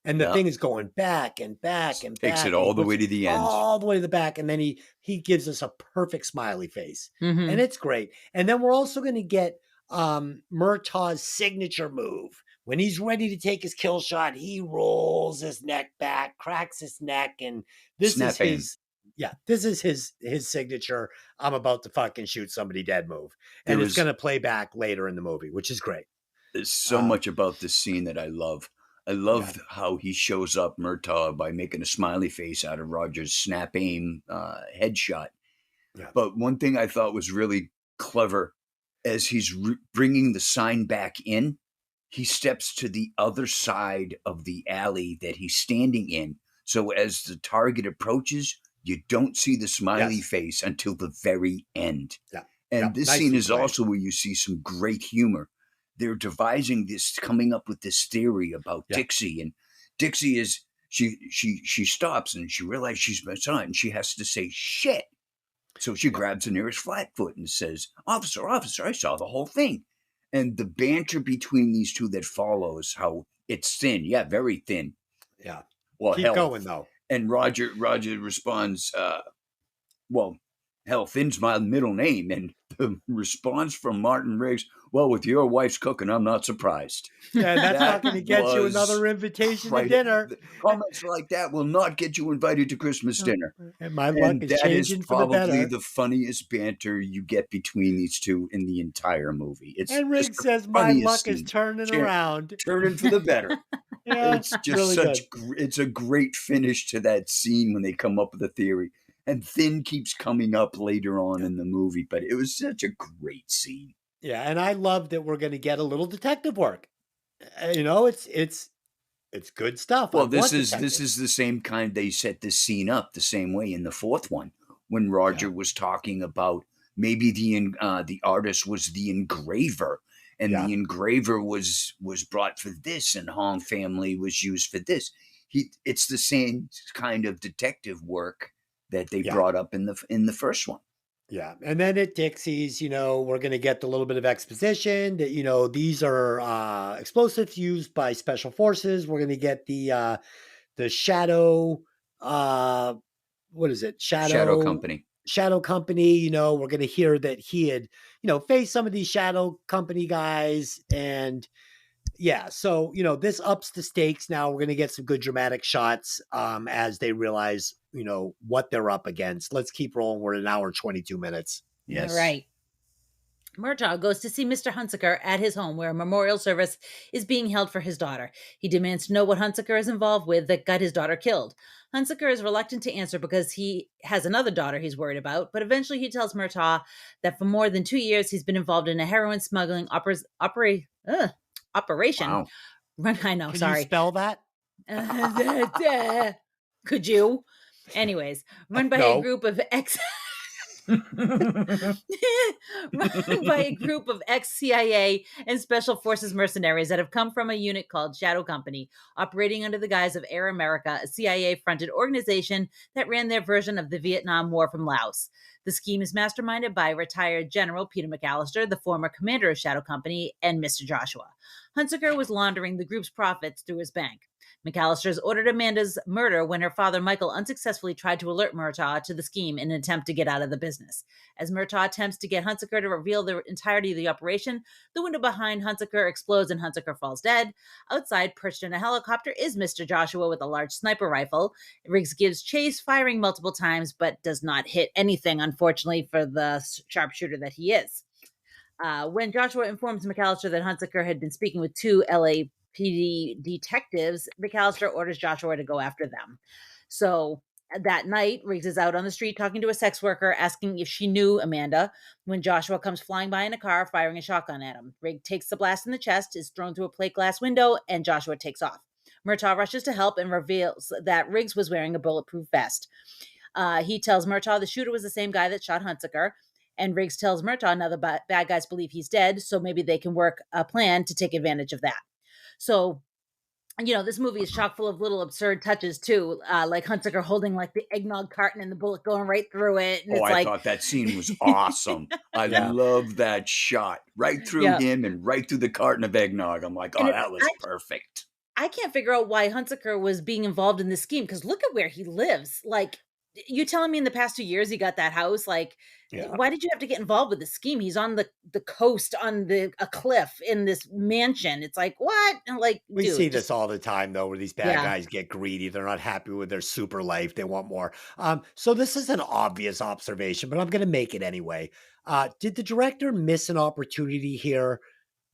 and the thing is going back and back and back. Takes it all the way to the end. All the way to the back. And then he gives us a perfect smiley face. Mhm. And it's great. And then we're also going to get Murtaugh's signature move. When he's ready to take his kill shot, he rolls his neck back, cracks his neck, and this is his signature. I'm about to fucking shoot somebody dead move. And it's going to play back later in the movie, which is great. There's so much about this scene that I love. I love how he shows up, Murtaugh, by making a smiley face out of Roger's snap aim headshot. Yeah. But one thing I thought was really clever, as he's bringing the sign back in, he steps to the other side of the alley that he's standing in. So as the target approaches, you don't see the smiley Yes. face until the very end. Yeah. And Yep. this scene Nicely is played. also where you see some great humor. They're devising this, coming up with this theory about Yeah. Dixie, and Dixie is she stops and she realizes she's been shot, and she has to say shit. So she grabs the nearest flatfoot and says, "Officer, officer, I saw the whole thing." And the banter between these two that follows, how it's thin, yeah, very thin. Yeah. Well, Keep hell, going though. and Roger responds, well, hell, Finn's my middle name. And the response from Martin Riggs, "Well, with your wife's cooking, I'm not surprised." Yeah, that's not That going to get you was another invitation to quite dinner. comments like that will not get you invited to Christmas dinner. And my luck And is that is changing for the probably better. the funniest banter you get between these two in the entire movie. It's And just Riggs the says, "My funniest luck is scene. turning Cha- around." Turning for the better. Yeah, It's just really good. it's a great finish to that scene when they come up with a theory. And Finn keeps coming up later on in the movie, but it was such a great scene. Yeah, and I love that we're going to get a little detective work. It's good stuff. I Well, want this detectives. is the same kind. They set this scene up the same way in the fourth one when Yeah, Roger was talking about maybe the artist was the engraver, and yeah, the engraver was brought for this, and Hong family was used for this. It's the same kind of detective work that they yeah. brought up in the first one. Yeah, and then at Dixie's, we're going to get a little bit of exposition that these are explosives used by special forces. We're going to get the shadow, uh, what is it? Shadow Shadow Company. Shadow Company. We're going to hear that he had faced some of these Shadow Company guys, and yeah, so this ups the stakes. Now we're going to get some good dramatic shots as they realize what they're up against. Let's keep rolling. We're at an hour 22 minutes. All Yes. right. Murtaugh goes to see Mr. Hunsaker at his home where a memorial service is being held for his daughter. He demands to know what Hunsaker is involved with that got his daughter killed. Hunsaker is reluctant to answer because he has another daughter he's worried about, but eventually he tells Murtaugh that for more than 2 years he's been involved in a heroin smuggling operation. Wow. I know, Can you sorry. spell that? Could you? Anyways, run by a No. group of run by a group of ex-CIA and Special Forces mercenaries that have come from a unit called Shadow Company, operating under the guise of Air America, a CIA-fronted organization that ran their version of the Vietnam War from Laos. The scheme is masterminded by retired General Peter McAllister, the former commander of Shadow Company, and Mr. Joshua. Hunsaker was laundering the group's profits through his bank. McAllister's ordered Amanda's murder when her father Michael unsuccessfully tried to alert Murtaugh to the scheme in an attempt to get out of the business. As Murtaugh attempts to get Hunsaker to reveal the entirety of the operation, the window behind Hunsaker explodes and Hunsaker falls dead. Outside, perched in a helicopter, is Mr. Joshua with a large sniper rifle. Riggs gives chase, firing multiple times, but does not hit anything, unfortunately, for the sharpshooter that he is. When Joshua informs McAllister that Hunsaker had been speaking with two LAPD detectives, McAllister orders Joshua to go after them. So that night, Riggs is out on the street talking to a sex worker, asking if she knew Amanda, when Joshua comes flying by in a car, firing a shotgun at him. Riggs takes the blast in the chest, is thrown through a plate glass window, and Joshua takes off. Murtaugh rushes to help and reveals that Riggs was wearing a bulletproof vest. He tells Murtaugh the shooter was the same guy that shot Hunsaker. And Riggs tells Murtaugh now the bad guys believe he's dead, so maybe they can work a plan to take advantage of that. So, this movie is chock full of little absurd touches too, like Hunsaker holding like the eggnog carton and the bullet going right through it. And Oh, it's I like, thought that scene was awesome. I Yeah. love that shot right through yeah. him and right through the carton of eggnog. I'm like, oh, And that was perfect. I can't figure out why Hunsaker was being involved in this scheme because look at where he lives. Like, you telling me in the past 2 years he got that house? Like, Yeah. why did you have to get involved with the scheme? He's on the coast on a cliff in this mansion. It's like, what? And like, We dude, see just, this all the time, though, where these bad yeah. guys get greedy. They're not happy with their super life. They want more. So this is an obvious observation, but I'm going to make it anyway. Did the director miss an opportunity here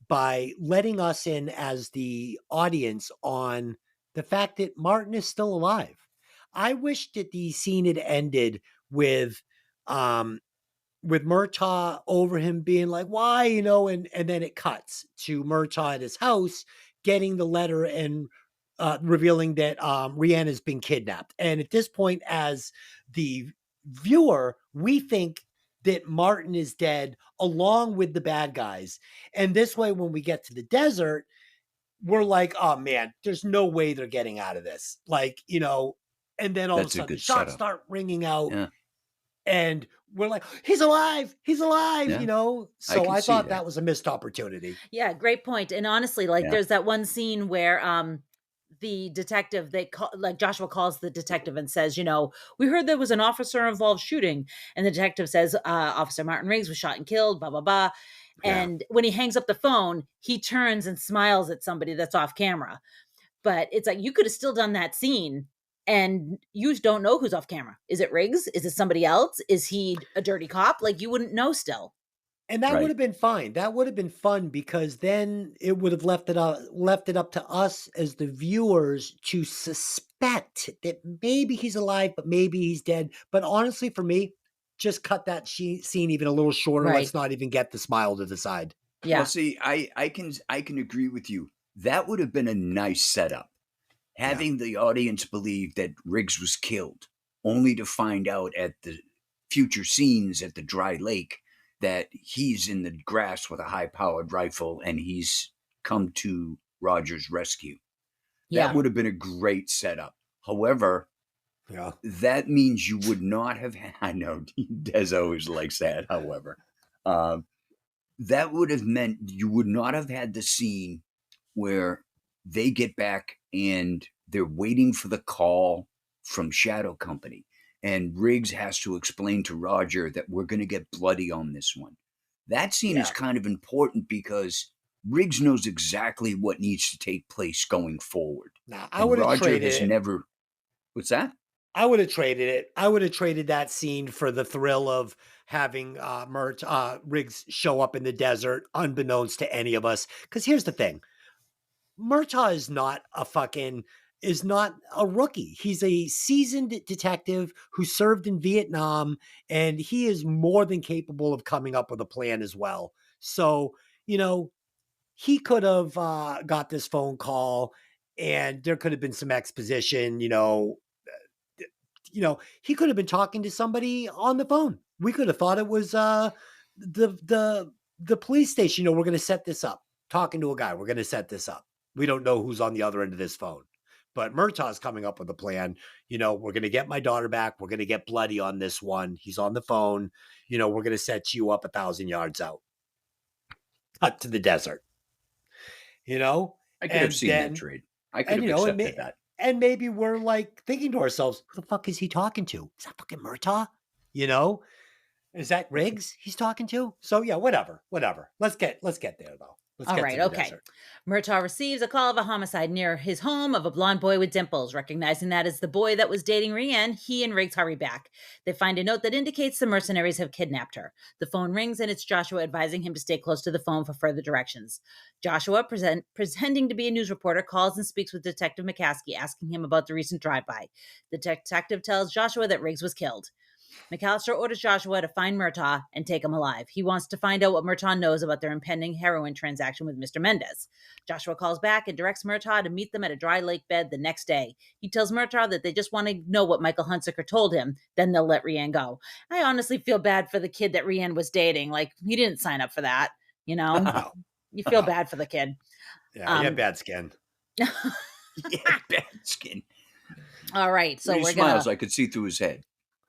by letting us in as the audience on the fact that Martin is still alive? I wish that the scene had ended with with Murtaugh over him being like, why, and then it cuts to Murtaugh at his house getting the letter and revealing that Rihanna's been kidnapped. And at this point, as the viewer, we think that Martin is dead along with the bad guys. And this way, when we get to the desert, we're like, oh man, there's no way they're getting out of this. Like, and then all of a That's a sudden the good shots setup. start ringing out Yeah. and we're like, he's alive, Yeah. I So can I see thought that. that was a missed opportunity. Yeah, great point. And honestly, like Yeah. there's that one scene where the detective they call like Joshua calls the detective and says, we heard there was an officer involved shooting. And the detective says, Officer Martin Riggs was shot and killed, blah, blah, blah. Yeah. And when he hangs up the phone, he turns and smiles at somebody that's off camera. But it's like you could have still done that scene and you just don't know who's off camera. Is it Riggs? Is it somebody else? Is he a dirty cop? Like you wouldn't know still. And that would Right. have been fine. That would have been fun because then it would have left it up to us as the viewers to suspect that maybe he's alive, but maybe he's dead. But honestly, for me, just cut that scene even a little shorter. Right. Let's not even get the smile to the side. Well, Yeah. see, I can agree with you. That would have been a nice setup. Yeah. Having the audience believe that Riggs was killed, only to find out at the future scenes at the dry lake that he's in the grass with a high-powered rifle and he's come to Roger's rescue. That Yeah. would have been a great setup. However, Yeah. that means you would not have. I know Des always likes that. However, um, that would have meant you would not have had the scene where they get back and they're waiting for the call from Shadow Company. And Riggs has to explain to Roger that we're going to get bloody on this one. That scene is Yeah. kind of important because Riggs knows exactly what needs to take place going forward. Now I And would have Roger traded has it. never. What's that? I would have traded it. I would have traded that scene for the thrill of having Riggs show up in the desert, unbeknownst to any of us. Because here's the thing: Murtaugh is not a rookie. He's a seasoned detective who served in Vietnam, and he is more than capable of coming up with a plan as well. So, he could have got this phone call, and there could have been some exposition. He could have been talking to somebody on the phone. We could have thought it was the police station. We're going to set this up. Talking to a guy, we're going to set this up. We don't know who's on the other end of this phone. But Murtaugh's coming up with a plan. We're going to get my daughter back. We're going to get bloody on this one. He's on the phone. We're going to set you up 1,000 yards out. Cut to the desert. I could have And seen that then, trade. I could and have accepted that. and maybe we're like thinking to ourselves, who the fuck is he talking to? Is that fucking Murtaugh? You know? Is that Riggs he's talking to? So yeah, whatever. Let's get there though. Let's All get right, to the okay. desert. Murtaugh receives a call of a homicide near his home of a blonde boy with dimples. Recognizing that as the boy that was dating Rianne, he and Riggs hurry back. They find a note that indicates the mercenaries have kidnapped her. The phone rings and it's Joshua advising him to stay close to the phone for further directions. Joshua, pretending to be a news reporter, calls and speaks with Detective McCaskey, asking him about the recent drive-by. The detective tells Joshua that Riggs was killed. McAllister orders Joshua to find Murtaugh and take him alive. He wants to find out what Murtaugh knows about their impending heroin transaction with Mr. Mendez. Joshua calls back and directs Murtaugh to meet them at a dry lake bed the next day. He tells Murtaugh that they just want to know what Michael Hunsaker told him, then they'll let Rianne go. I honestly feel bad for the kid that Rianne was dating. Like, he didn't sign up for that, No. You feel bad for the kid. Yeah, he had bad skin. Yeah, bad skin. All right, so When he we're smiles, gonna I could see through his head.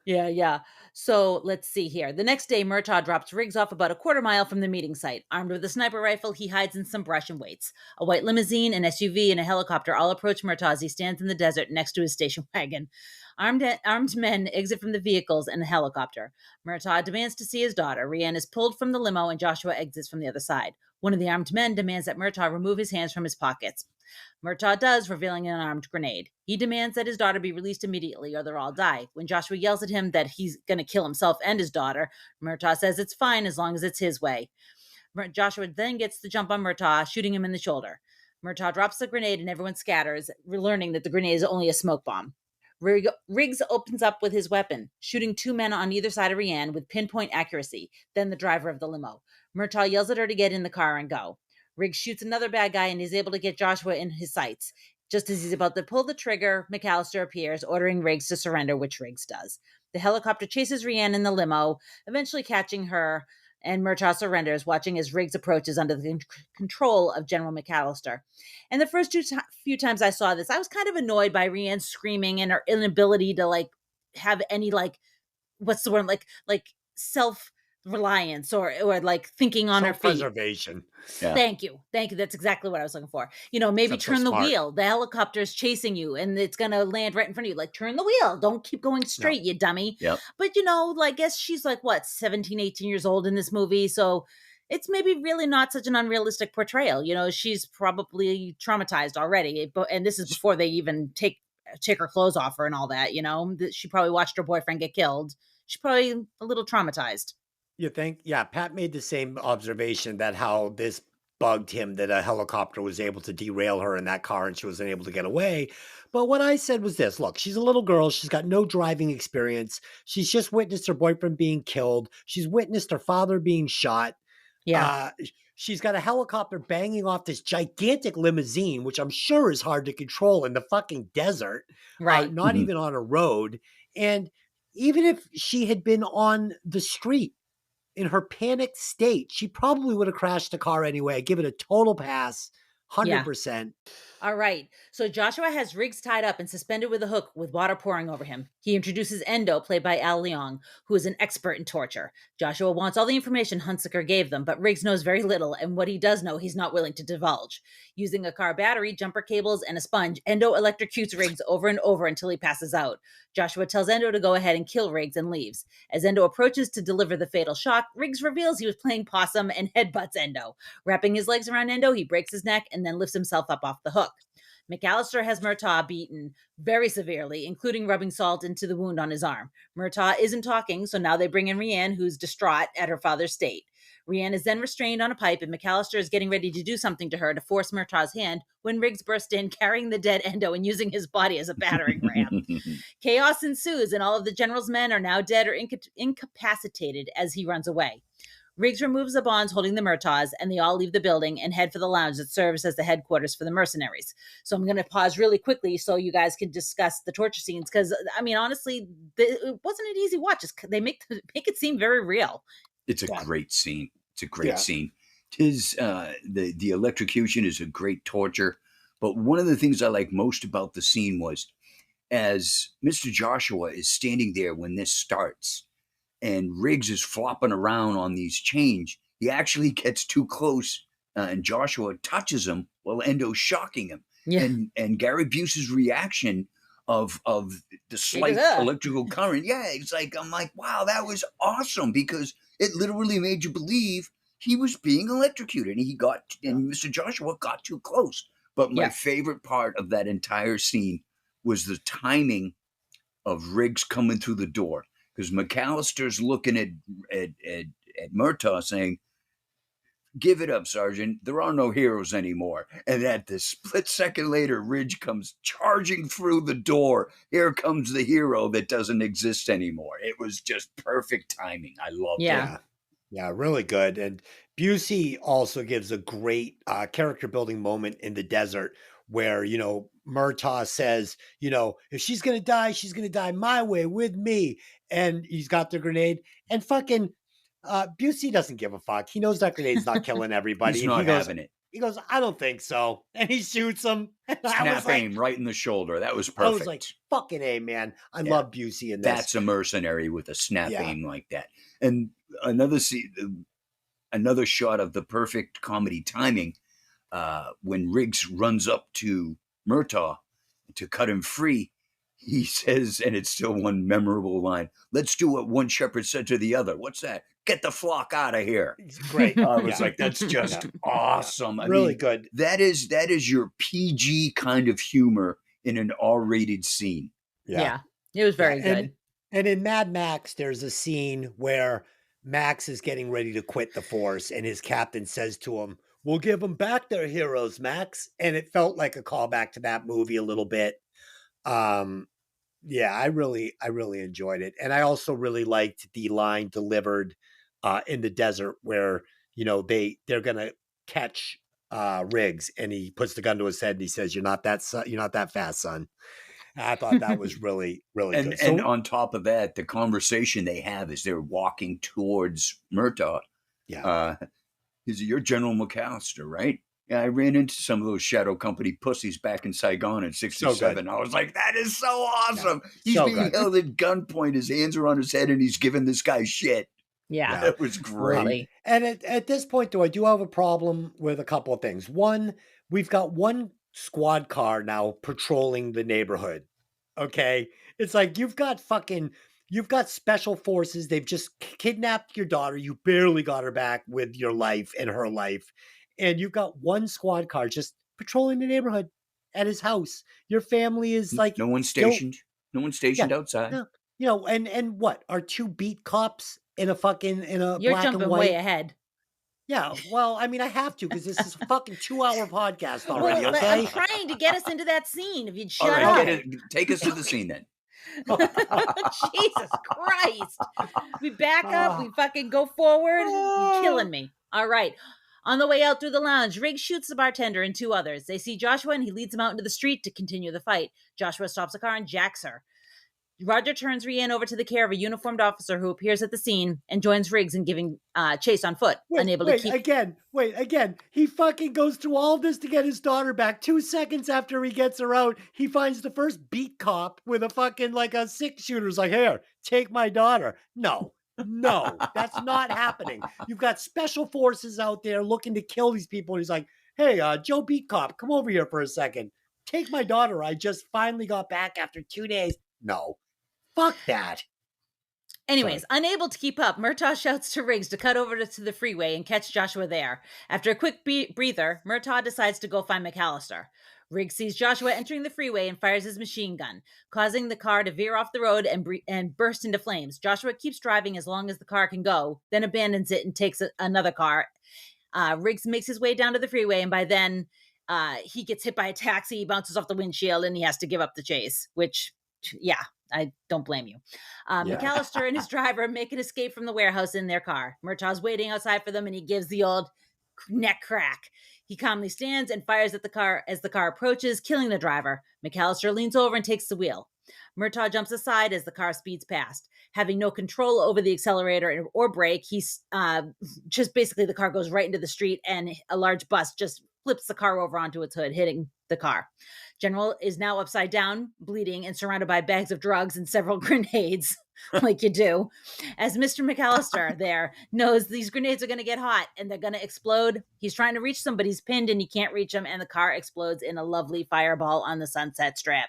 Yeah. So let's see here. The next day, Murtaugh drops Riggs off about a quarter mile from the meeting site. Armed with a sniper rifle, he hides in some brush and waits. A white limousine, an SUV, and a helicopter all approach Murtaugh as he stands in the desert next to his station wagon. Armed men exit from the vehicles and the helicopter. Murtaugh demands to see his daughter. Rianne is pulled from the limo and Joshua exits from the other side. One of the armed men demands that Murtaugh remove his hands from his pockets. Murtaugh does, revealing an unarmed grenade. He demands that his daughter be released immediately or they'll all die. When Joshua yells at him that he's going to kill himself and his daughter, Murtaugh says it's fine as long as it's his way. Joshua then gets the jump on Murtaugh, shooting him in the shoulder. Murtaugh drops the grenade and everyone scatters, learning that the grenade is only a smoke bomb. Riggs opens up with his weapon, shooting 2 men on either side of Rianne with pinpoint accuracy, then the driver of the limo. Murtaugh yells at her to get in the car and go. Riggs shoots another bad guy and is able to get Joshua in his sights. Just as he's about to pull the trigger, McAllister appears, ordering Riggs to surrender, which Riggs does. The helicopter chases Rianne in the limo, eventually catching her, and Murtaugh surrenders, watching as Riggs approaches under the control of General McAllister. And the first few times I saw this, I was kind of annoyed by Rianne screaming and her inability to like have any like what's the word like self reliance or like thinking on her feet. Self-preservation. Yeah. Thank you. That's exactly what I was looking for. Maybe Except so turn the smart. wheel. The helicopter's chasing you and it's going to land right in front of you. Like, turn the wheel. Don't keep going straight, you dummy. Yep. But, I guess she's like, what, 17, 18 years old in this movie. So it's maybe really not such an unrealistic portrayal. She's probably traumatized already. And this is before they even take her clothes off her and all that, She probably watched her boyfriend get killed. She's probably a little traumatized. You think? Yeah, Pat made the same observation that how this bugged him that a helicopter was able to derail her in that car and she wasn't able to get away. But what I said was this: look, she's a little girl. She's got no driving experience. She's just witnessed her boyfriend being killed. She's witnessed her father being shot. Yeah. She's got a helicopter banging off this gigantic limousine, which I'm sure is hard to control in the fucking desert, Right. not Mhm. even on a road. And even if she had been on the street, in her panicked state, she probably would have crashed the car anyway. I give it a total pass, Yeah. 100%. All right. So Joshua has Riggs tied up and suspended with a hook with water pouring over him. He introduces Endo, played by Al Leong, who is an expert in torture. Joshua wants all the information Hunsaker gave them, but Riggs knows very little, and what he does know, he's not willing to divulge. Using a car battery, jumper cables, and a sponge, Endo electrocutes Riggs over and over until he passes out. Joshua tells Endo to go ahead and kill Riggs and leaves. As Endo approaches to deliver the fatal shock, Riggs reveals he was playing possum and headbutts Endo. Wrapping his legs around Endo, he breaks his neck and then lifts himself up off the hook. McAllister has Murtaugh beaten very severely, including rubbing salt into the wound on his arm. Murtaugh isn't talking, so now they bring in Rianne, who's distraught at her father's state. Rianne is then restrained on a pipe, and McAllister is getting ready to do something to her to force Murtaugh's hand when Riggs bursts in, carrying the dead Endo and using his body as a battering ram. Chaos ensues, and all of the general's men are now dead or incapacitated as he runs away. Riggs removes the bonds holding the Murtaughs, and they all leave the building and head for the lounge that serves as the headquarters for the mercenaries. So I'm going to pause really quickly so you guys can discuss the torture scenes, because, honestly, it wasn't an easy watch. They make it seem very real. It's a great scene. It's a great scene. The electrocution is a great torture. But one of the things I like most about the scene was as Mr. Joshua is standing there when this starts, and Riggs is flopping around on these chains, he actually gets too close, and Joshua touches him while Endo's shocking him. Yeah. And Gary Busey's reaction of the slight electrical current, I'm like, wow, that was awesome, because it literally made you believe he was being electrocuted, and Mr. Joshua got too close. But my favorite part of that entire scene was the timing of Riggs coming through the door. Because McAllister's looking at Murtaugh saying, "Give it up, Sergeant. There are no heroes anymore." And at the split second later, Riggs comes charging through the door. Here comes the hero that doesn't exist anymore. It was just perfect timing. I loved it. Yeah, really good. And Busey also gives a great character building moment in the desert where, Murtaugh says, if she's going to die my way with me. And he's got the grenade, and fucking Busey doesn't give a fuck. He knows that grenade's not killing everybody. He's and not having it. He goes, I don't think so. And he shoots him. And Snap aim right in the shoulder. That was perfect. I was like, fucking A, man. I love Busey in this. That's a mercenary with a snap aim like that. And another shot of the perfect comedy timing when Riggs runs up to Murtaugh to cut him free. He says, and it's still one memorable line, "Let's do what one shepherd said to the other." What's that? "Get the flock out of here." It's great. I was like, that's just awesome. Really good. That is your PG kind of humor in an R-rated scene. Yeah. It was very good. And in Mad Max, there's a scene where Max is getting ready to quit the force, and his captain says to him, "We'll give them back their heroes, Max." And it felt like a callback to that movie a little bit. Yeah, I really enjoyed it. And I also really liked the line delivered in the desert where, they're gonna catch Riggs, and he puts the gun to his head and he says, you're not that fast, son. And I thought that was really, really And good. and So on top of that, the conversation they have as they're walking towards Murtaugh, yeah, uh, is you're General McAllister, right? Yeah, I ran into some of those shadow company pussies back in Saigon in so good. '67. I was like, that is so Yeah. awesome. He's So being good. held at gunpoint. His hands are on his head, and he's giving this guy shit. Yeah, Yeah. That was great. totally. And at this point, though, I do have a problem with a couple of things. One, we've got one squad car now patrolling the neighborhood. Okay. It's like you've got special forces. They've just kidnapped your daughter. You barely got her back with your life and her life. And you've got one squad car just patrolling the neighborhood at his house. Your family is like No one's still, stationed. No one's yeah, stationed outside. no, and what are two beat cops in a You're black and jumping way white? ahead. Yeah, well, I mean, I have to because this is a fucking 2-hour podcast already, Well, I'm okay? trying to get us into that scene. If you'd All shut right, up. take us to the scene then. Jesus Christ. We back up, we Oh. fucking go forward. You're killing me. All right. On the way out through the lounge, Riggs shoots the bartender and two others. They see Joshua and he leads them out into the street to continue the fight. Joshua stops the car and jacks her. Roger turns Rian over to the care of a uniformed officer who appears at the scene and joins Riggs in giving chase on foot, unable to keep. Wait, again. He fucking goes through all this to get his daughter back. 2 seconds after he gets her out, he finds the first beat cop with a fucking like a 6-shooter. Like, here, take my daughter. No, that's not happening. You've got special forces out there looking to kill these people. And he's like, hey, Joe Beat Cop, come over here for a second. Take my daughter. I just finally got back after 2 days. No, fuck that. Anyways, unable to keep up, Murtaugh shouts to Riggs to cut over to the freeway and catch Joshua there. After a quick breather, Murtaugh decides to go find McAllister. Riggs sees Joshua entering the freeway and fires his machine gun, causing the car to veer off the road and burst into flames. Joshua keeps driving as long as the car can go, then abandons it and takes another car. Riggs makes his way down to the freeway, and by then he gets hit by a taxi, bounces off the windshield, and he has to give up the chase, which, yeah, I don't blame you. Yeah. McAllister and his driver make an escape from the warehouse in their car. Murtaugh's waiting outside for them, and he gives the old neck crack. He calmly stands and fires at the car as the car approaches, killing the driver. McAllister leans over and takes the wheel. Murtaugh jumps aside as the car speeds past. Having no control over the accelerator or brake, he's just basically the car goes right into the street, and a large bus just flips the car over onto its hood, hitting the car. General is now upside down, bleeding, and surrounded by bags of drugs and several grenades, like you do. As Mr. McAllister there knows these grenades are going to get hot and they're going to explode, he's trying to reach somebody, he's pinned and he can't reach him, and the car explodes in a lovely fireball on the Sunset Strip.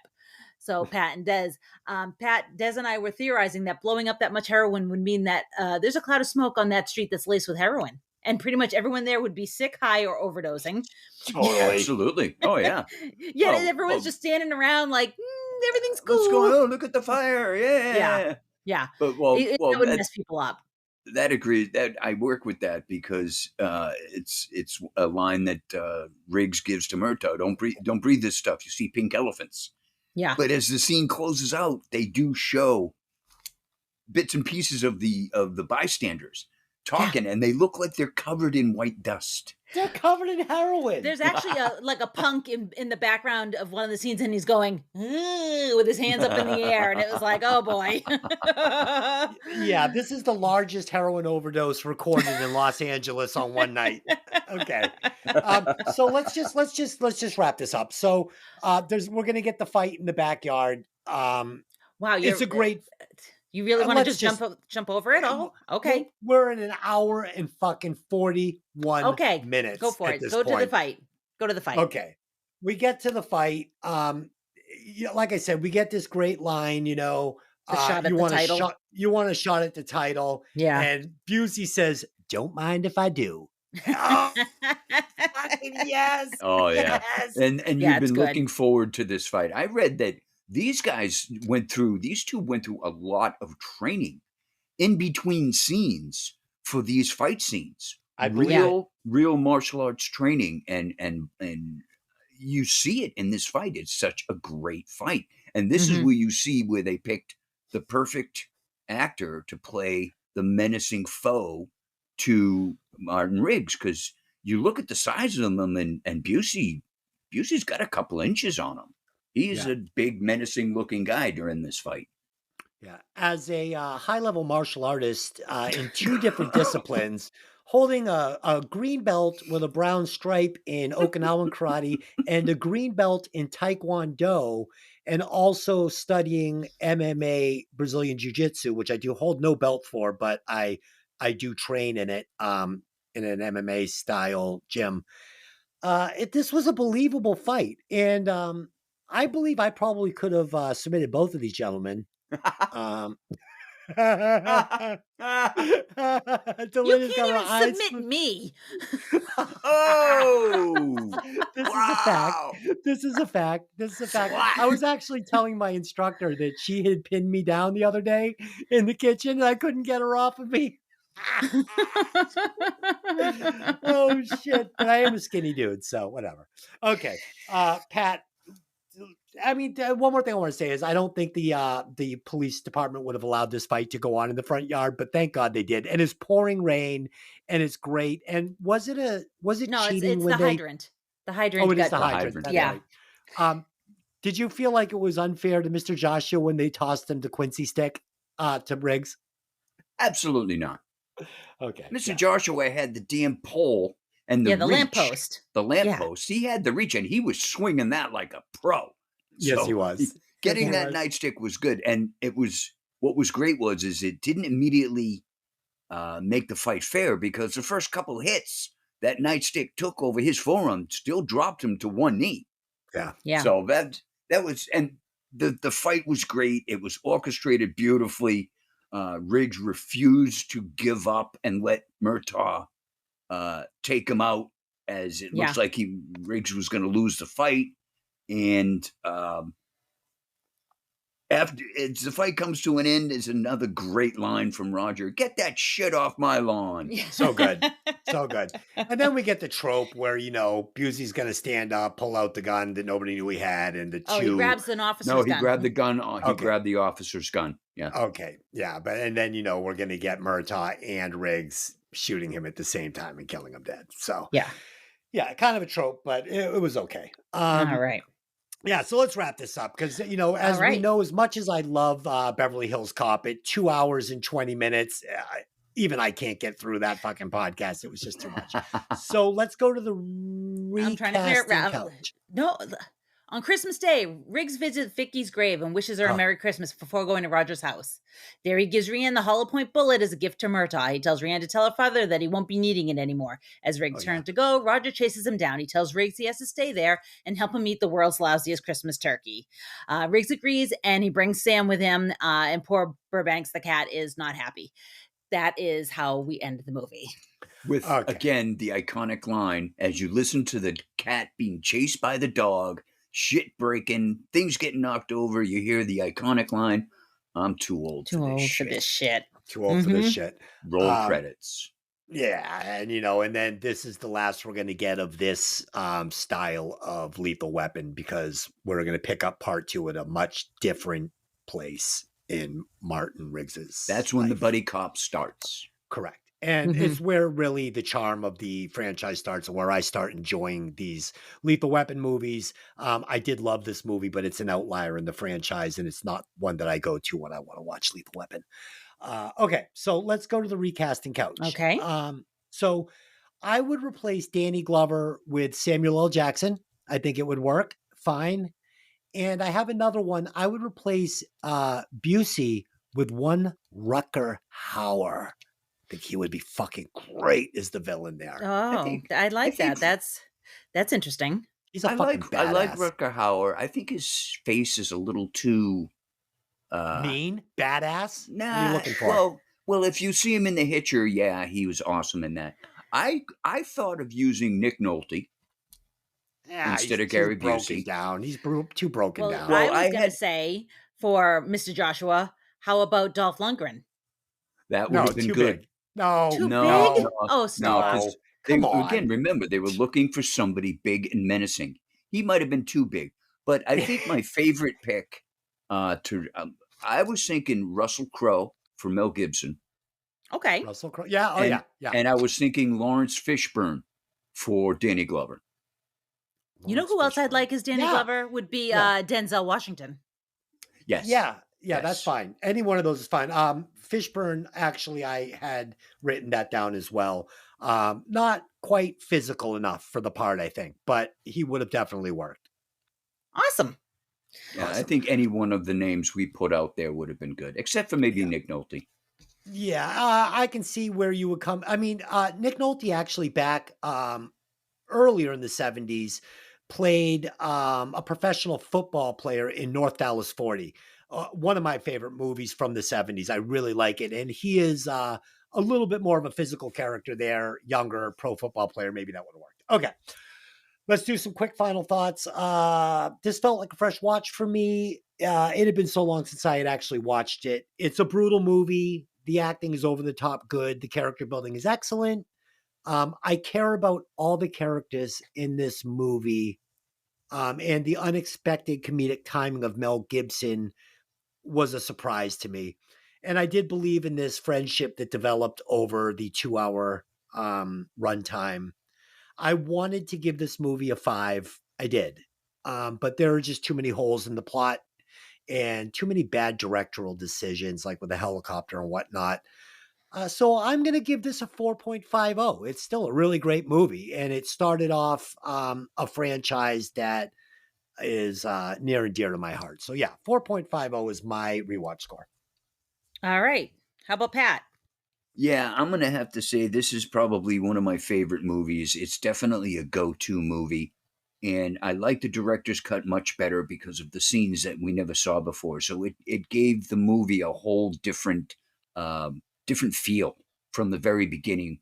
So Pat and Des and I were theorizing that blowing up that much heroin would mean that there's a cloud of smoke on that street that's laced with heroin. And pretty much everyone there would be sick, high, or overdosing. Totally. Absolutely. Oh, yeah. Yeah, Oh, everyone's just standing around like, everything's cool. What's going on? Look at the fire. Yeah. Yeah. But, It would mess people up. that agrees. That I work with that because it's a line that Riggs gives to Murtaugh. Don't breathe this stuff. You see pink elephants. Yeah. But as the scene closes out, they do show bits and pieces of the bystanders talking, and they look like they're covered in white dust. They're covered in heroin. There's actually a punk in the background of one of the scenes, and he's going with his hands up in the air, and it was like, oh boy. Yeah, this is the largest heroin overdose recorded in Los Angeles on one night. Okay, so let's just wrap this up. So we're gonna get the fight in the backyard. Wow, It's a great. You really want to let's just jump over it all? Okay. We're in an hour and fucking 41 Okay. minutes. Go for at it. this Go to the point. fight. Go to the fight. Okay. We get to the fight. Like I said, we get this great line, The shot at you the want title. you want a shot at the title. Yeah. And Busey says, don't mind if I do. Oh, fucking yes. Oh yeah. Yes. And Yeah, you've it's been good. looking forward to this fight. I read that these two went through a lot of training in between scenes for these fight scenes. I believe Real martial arts training and you see it in this fight. It's such a great fight. And this is Mhm. where you see where they picked the perfect actor to play the menacing foe to Martin Riggs, because you look at the size of them, and Busey's got a couple inches on him. He's Yeah. a big, menacing looking guy during this fight. Yeah. As a high level martial artist in two different disciplines, holding a green belt with a brown stripe in Okinawan karate and a green belt in Taekwondo, and also studying MMA Brazilian Jiu Jitsu, which I do hold no belt for, but I do train in it in an MMA style gym. This was a believable fight. And I believe I probably could have submitted both of these gentlemen. Um, You Delina's got can't her even eyes. submit me. Oh, This is a fact. wow. This is a fact. This is a fact. I What? was actually telling my instructor that she had pinned me down the other day in the kitchen and I couldn't get her off of me. Oh shit. But I am a skinny dude, so whatever. Okay. Pat, I mean, one more thing I want to say is I don't think the police department would have allowed this fight to go on in the front yard, but thank God they did. And it's pouring rain, and it's great. And was it No, cheating it's when the they? hydrant. The Oh, hydrant it is got the The hydrant. hydrant, That's yeah. right. Did you feel like it was unfair to Mr. Joshua when they tossed him the Quincy stick to Briggs? Absolutely not. Okay, Mr. yeah, Joshua had the damn pole and the Yeah, the reach. lamppost. The Yeah. lamppost. He had the reach, and he was swinging that like a pro. yes, he So was. Yes, getting he that was. nightstick was good. And it was, what was great is it didn't immediately make the fight fair, because the first couple hits that nightstick took over his forearm still dropped him to one knee. Yeah, Yeah. So that was, and the fight was great. It was orchestrated beautifully. Riggs refused to give up and let Murtaugh take him out, as it looks Yeah. like Riggs was going to lose the fight. And after the fight comes to an end, is another great line from Roger: "Get that shit off my lawn." so good. So good. And then we get the trope where, Busey's going to stand up, pull out the gun that nobody knew he had, and the Oh, he two. grabs an officer's No, he gun. grabbed the gun. He Okay. grabbed the officer's gun. Yeah. Okay. Yeah. And then, we're going to get Murtaugh and Riggs shooting him at the same time and killing him dead. So, Yeah. yeah, kind of a trope, but it was okay. All right. Yeah, so let's wrap this up because, as we right. know, as much as I love Beverly Hills Cop at 2 hours and 20 minutes, even I can't get through that fucking podcast. It was just too much. So let's go to the I'm trying to figure recasting out. couch. No, on Christmas Day, Riggs visits Vicky's grave and wishes her a Oh. Merry Christmas before going to Roger's house. There he gives Rhiannon the hollow point bullet as a gift to Murtaugh. He tells Rhiannon to tell her father that he won't be needing it anymore. As Riggs turns to go, Roger chases him down. He tells Riggs he has to stay there and help him eat the world's lousiest Christmas turkey. Riggs agrees, and he brings Sam with him, and poor Burbanks the cat is not happy. That is how we end the movie. With, again, the iconic line, as you listen to the cat being chased by the dog, shit breaking, things getting knocked over, you hear the iconic line, "I'm too old Too for old this for shit." this shit. Too old for this Mhm. shit. Roll credits. Yeah, and and then this is the last we're going to get of this style of Lethal Weapon, because we're going to pick up part 2 at a much different place in Martin Riggs's. That's when the life. buddy cop starts. Correct. And Mhm. it's where really the charm of the franchise starts, and where I start enjoying these Lethal Weapon movies. I did love this movie, but it's an outlier in the franchise, and it's not one that I go to when I want to watch Lethal Weapon. Okay, so let's go to the recasting couch. Okay. So I would replace Danny Glover with Samuel L. Jackson. I think it would work fine. And I have another one. I would replace Busey with one Rutger Hauer. I think he would be fucking great as the villain there. Oh, I like that. think- That's interesting. He's a I fucking like badass. Rutger Hauer. I think his face is a little too Mean? Badass? What are Nah. you looking for? Well, if you see him in The Hitcher, yeah, he was awesome in that. I thought of using Nick Nolte. Yeah, instead he's of Gary too broken Busey. down. He's too broken Well, down. I Well, was I going to had- say for Mr. Joshua, how about Dolph Lundgren? That would No, have been too good. big. No, Too No, big? no, Oh, No, stop. because Come on. again, remember, they were looking for somebody big and menacing. he might have been too big. But I think my favorite pick I was thinking Russell Crowe for Mel Gibson, Okay. Russell Crowe. Yeah. Oh, and yeah. Yeah. and I was thinking Lawrence Fishburne for Danny Glover. You know Lawrence who else I'd Fishburne. like as Danny Yeah. Glover would be Yeah. Denzel Washington. Yes. Yeah. Yeah, that's Yes. fine. Any one of those is fine. Fishburne, actually, I had written that down as well. Not quite physical enough for the part, I think, but he would have definitely worked. Awesome. Yeah, I Awesome. think any one of the names we put out there would have been good, except for maybe Yeah. Nick Nolte. Yeah, I can see where you would come. I mean, Nick Nolte actually back earlier in the 70s played a professional football player in North Dallas 40. One of my favorite movies from the 70s. I really like it. And he is a little bit more of a physical character there, younger pro football player. Maybe that would have worked. Okay. Let's do some quick final thoughts. This felt like a fresh watch for me. It had been so long since I had actually watched it. It's a brutal movie. The acting is over the top good. The character building is excellent. I care about all the characters in this movie, and the unexpected comedic timing of Mel Gibson was a surprise to me. And I did believe in this friendship that developed over the 2 hour runtime. I wanted to give this movie a 5. I did. But there are just too many holes in the plot and too many bad directorial decisions, like with the helicopter and whatnot. So I'm going to give this a 4.50. It's still a really great movie. And it started off a franchise that is near and dear to my heart. So yeah, 4.50 is my rewatch score. All right. How about Pat? Yeah, I'm going to have to say this is probably one of my favorite movies. It's definitely a go-to movie. And I like the director's cut much better because of the scenes that we never saw before. So it gave the movie a whole different feel from the very beginning.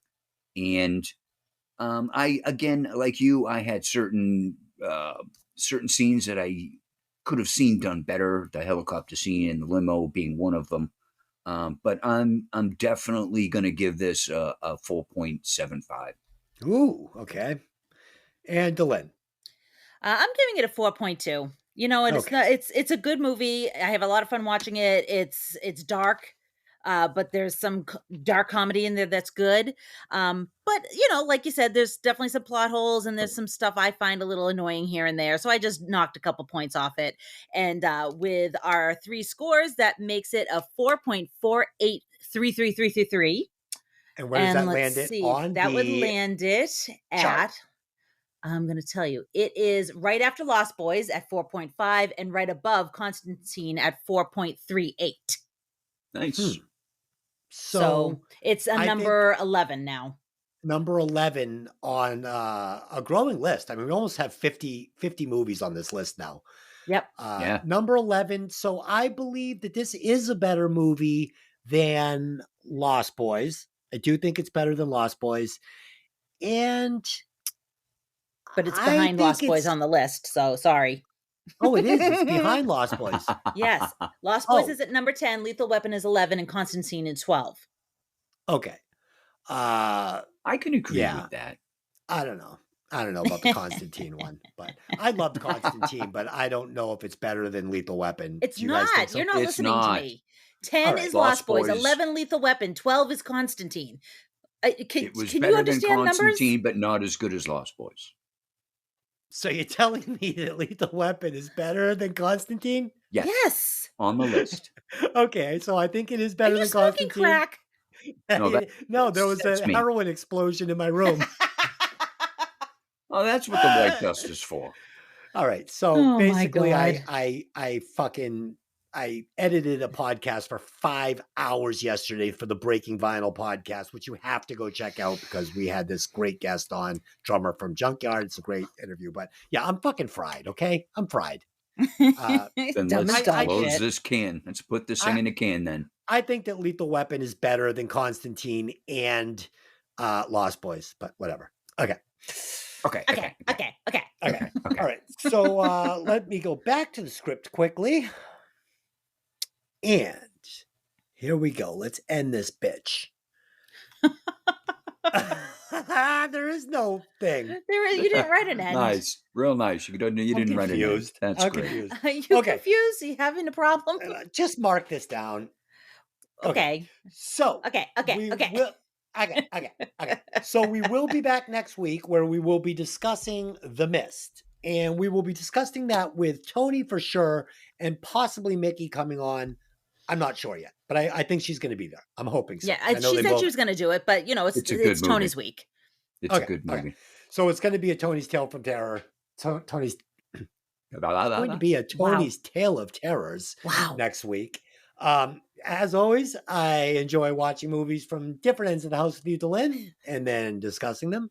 And I, again, like you, I had certain scenes that I could have seen done better. The helicopter scene and the limo being one of them. But I'm definitely going to give this a 4.75. Ooh, okay. And Dylan. I'm giving it a 4.2. You know, and it's Okay. not it's a good movie. I have a lot of fun watching it. It's dark, but there's some dark comedy in there that's good. But you know, like you said, there's definitely some plot holes and there's some stuff I find a little annoying here and there. So I just knocked a couple points off it. And with our 3 scores, that makes it a 4.4833333. And where does And that let's land it see, on that would the land it chart? at I'm going to tell you, it is right after Lost Boys at 4.5 and right above Constantine at 4.38. Nice. So it's a I number 11 now. number 11 on a growing list. I mean, we almost have 50 movies on this list now. Yep. Yeah. Number 11. So I believe that this is a better movie than Lost Boys. I do think it's better than Lost Boys. And But it's I behind think Lost Boys it's- on the list. So sorry. Oh, it is. It's behind Lost Boys. Yes. Lost Boys Oh. is at number 10, Lethal Weapon is 11, and Constantine is 12. Okay. I can agree Yeah. with that. I don't know. I don't know about the Constantine one, but I loved Constantine, but I don't know if it's better than Lethal Weapon. It's Do you guys think not. so? You're not It's listening not. to me. 10 All right. is Lost Lost Boys, Boys. 11 Lethal Weapon, 12 is Constantine. It was Can better you than understand numbers? Constantine, but not as good as Lost Boys. So you're telling me that Lethal Weapon is better than Constantine? Yes. Yes. On the list. Okay, so I think it is Are better you than smoking Constantine. crack? No, No, there was that's a me. heroin explosion in my room. Oh, that's what the white dust is for. All right, so Oh my basically, God. I edited a podcast for 5 hours yesterday for the Breaking Vinyl podcast, which you have to go check out because we had this great guest on, drummer from Junkyard. It's a great interview, but yeah, I'm fucking fried. Okay, I'm fried. Then Dumb let's as dog close shit. this can. Let's put this thing in a can then. I think that Lethal Weapon is better than Constantine and Lost Boys, but whatever. Okay. Okay. Okay. Okay. All right. So let me go back to the script quickly. And here we go. Let's end this bitch. There is no thing. You didn't write an end. Nice, real nice. You didn't I'm write an end. confused. That's I'm great. confused. Are you Okay. confused? Are you having a problem? Just mark this down. Okay. So Okay. we will. Okay. So we will be back next week where we will be discussing The Mist. And we will be discussing that with Tony for sure and possibly Mickey coming on. I'm not sure yet, but I think she's going to be there. I'm hoping so. Yeah, I know she they said both. she was going to do it, but It's a good it's Tony's movie. week. It's a Okay, good okay. movie. So it's going to be a Tony's Tale from Terror. Tony's going to be a Tony's Tale of Terrors Wow. next week. As always, I enjoy watching movies from different ends of the house with you, Delyn, and then discussing them.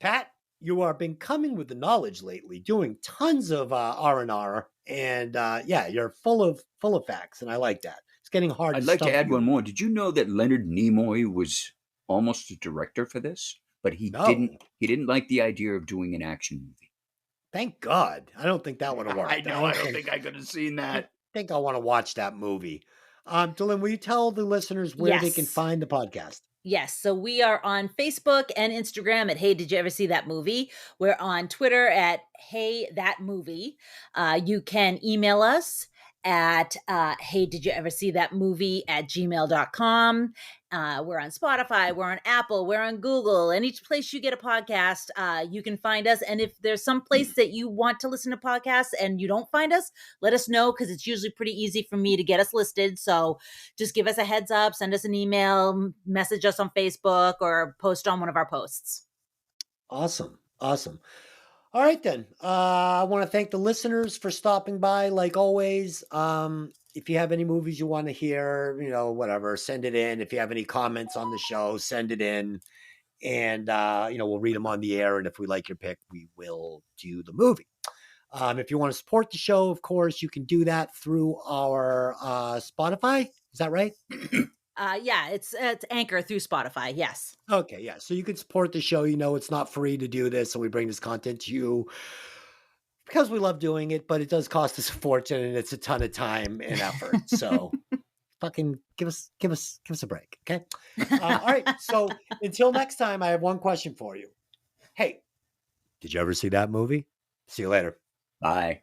Pat, you have been coming with the knowledge lately, doing tons of R&R, and yeah, you're full of facts, and I like that. It's getting hard. I'd like to stump add you. one more. Did you know that Leonard Nimoy was almost a director for this, but he No. didn't like the idea of doing an action movie. Thank God. I don't think that would have worked. I know. I don't think I could have seen I that. think I want to watch that movie. Dylan, will you tell the listeners where they can Yes. find the podcast? Yes. So we are on Facebook and Instagram at Hey, Did You Ever See That Movie? We're on Twitter at Hey That Movie. You can email us at Hey, Did You Ever See That Movie at gmail.com. We're on Spotify, we're on Apple, we're on Google, and each place you get a podcast, you can find us. And if there's some place that you want to listen to podcasts and you don't find us, let us know, because it's usually pretty easy for me to get us listed. So just give us a heads up, send us an email, message us on Facebook, or post on one of our posts. Awesome. All right, then. I want to thank the listeners for stopping by, like always. If you have any movies you want to hear, whatever, send it in. If you have any comments on the show, send it in. And, we'll read them on the air. And if we like your pick, we will do the movie. If you want to support the show, of course, you can do that through our Spotify. Is that right? Yeah, it's Anchor through Spotify. Yes. Okay, yeah. So you can support the show. It's not free to do this, so we bring this content to you because we love doing it, but it does cost us a fortune and it's a ton of time and effort. So fucking give us a break, okay? All right. So until next time, I have one question for you. Hey, did you ever see that movie? See you later. Bye.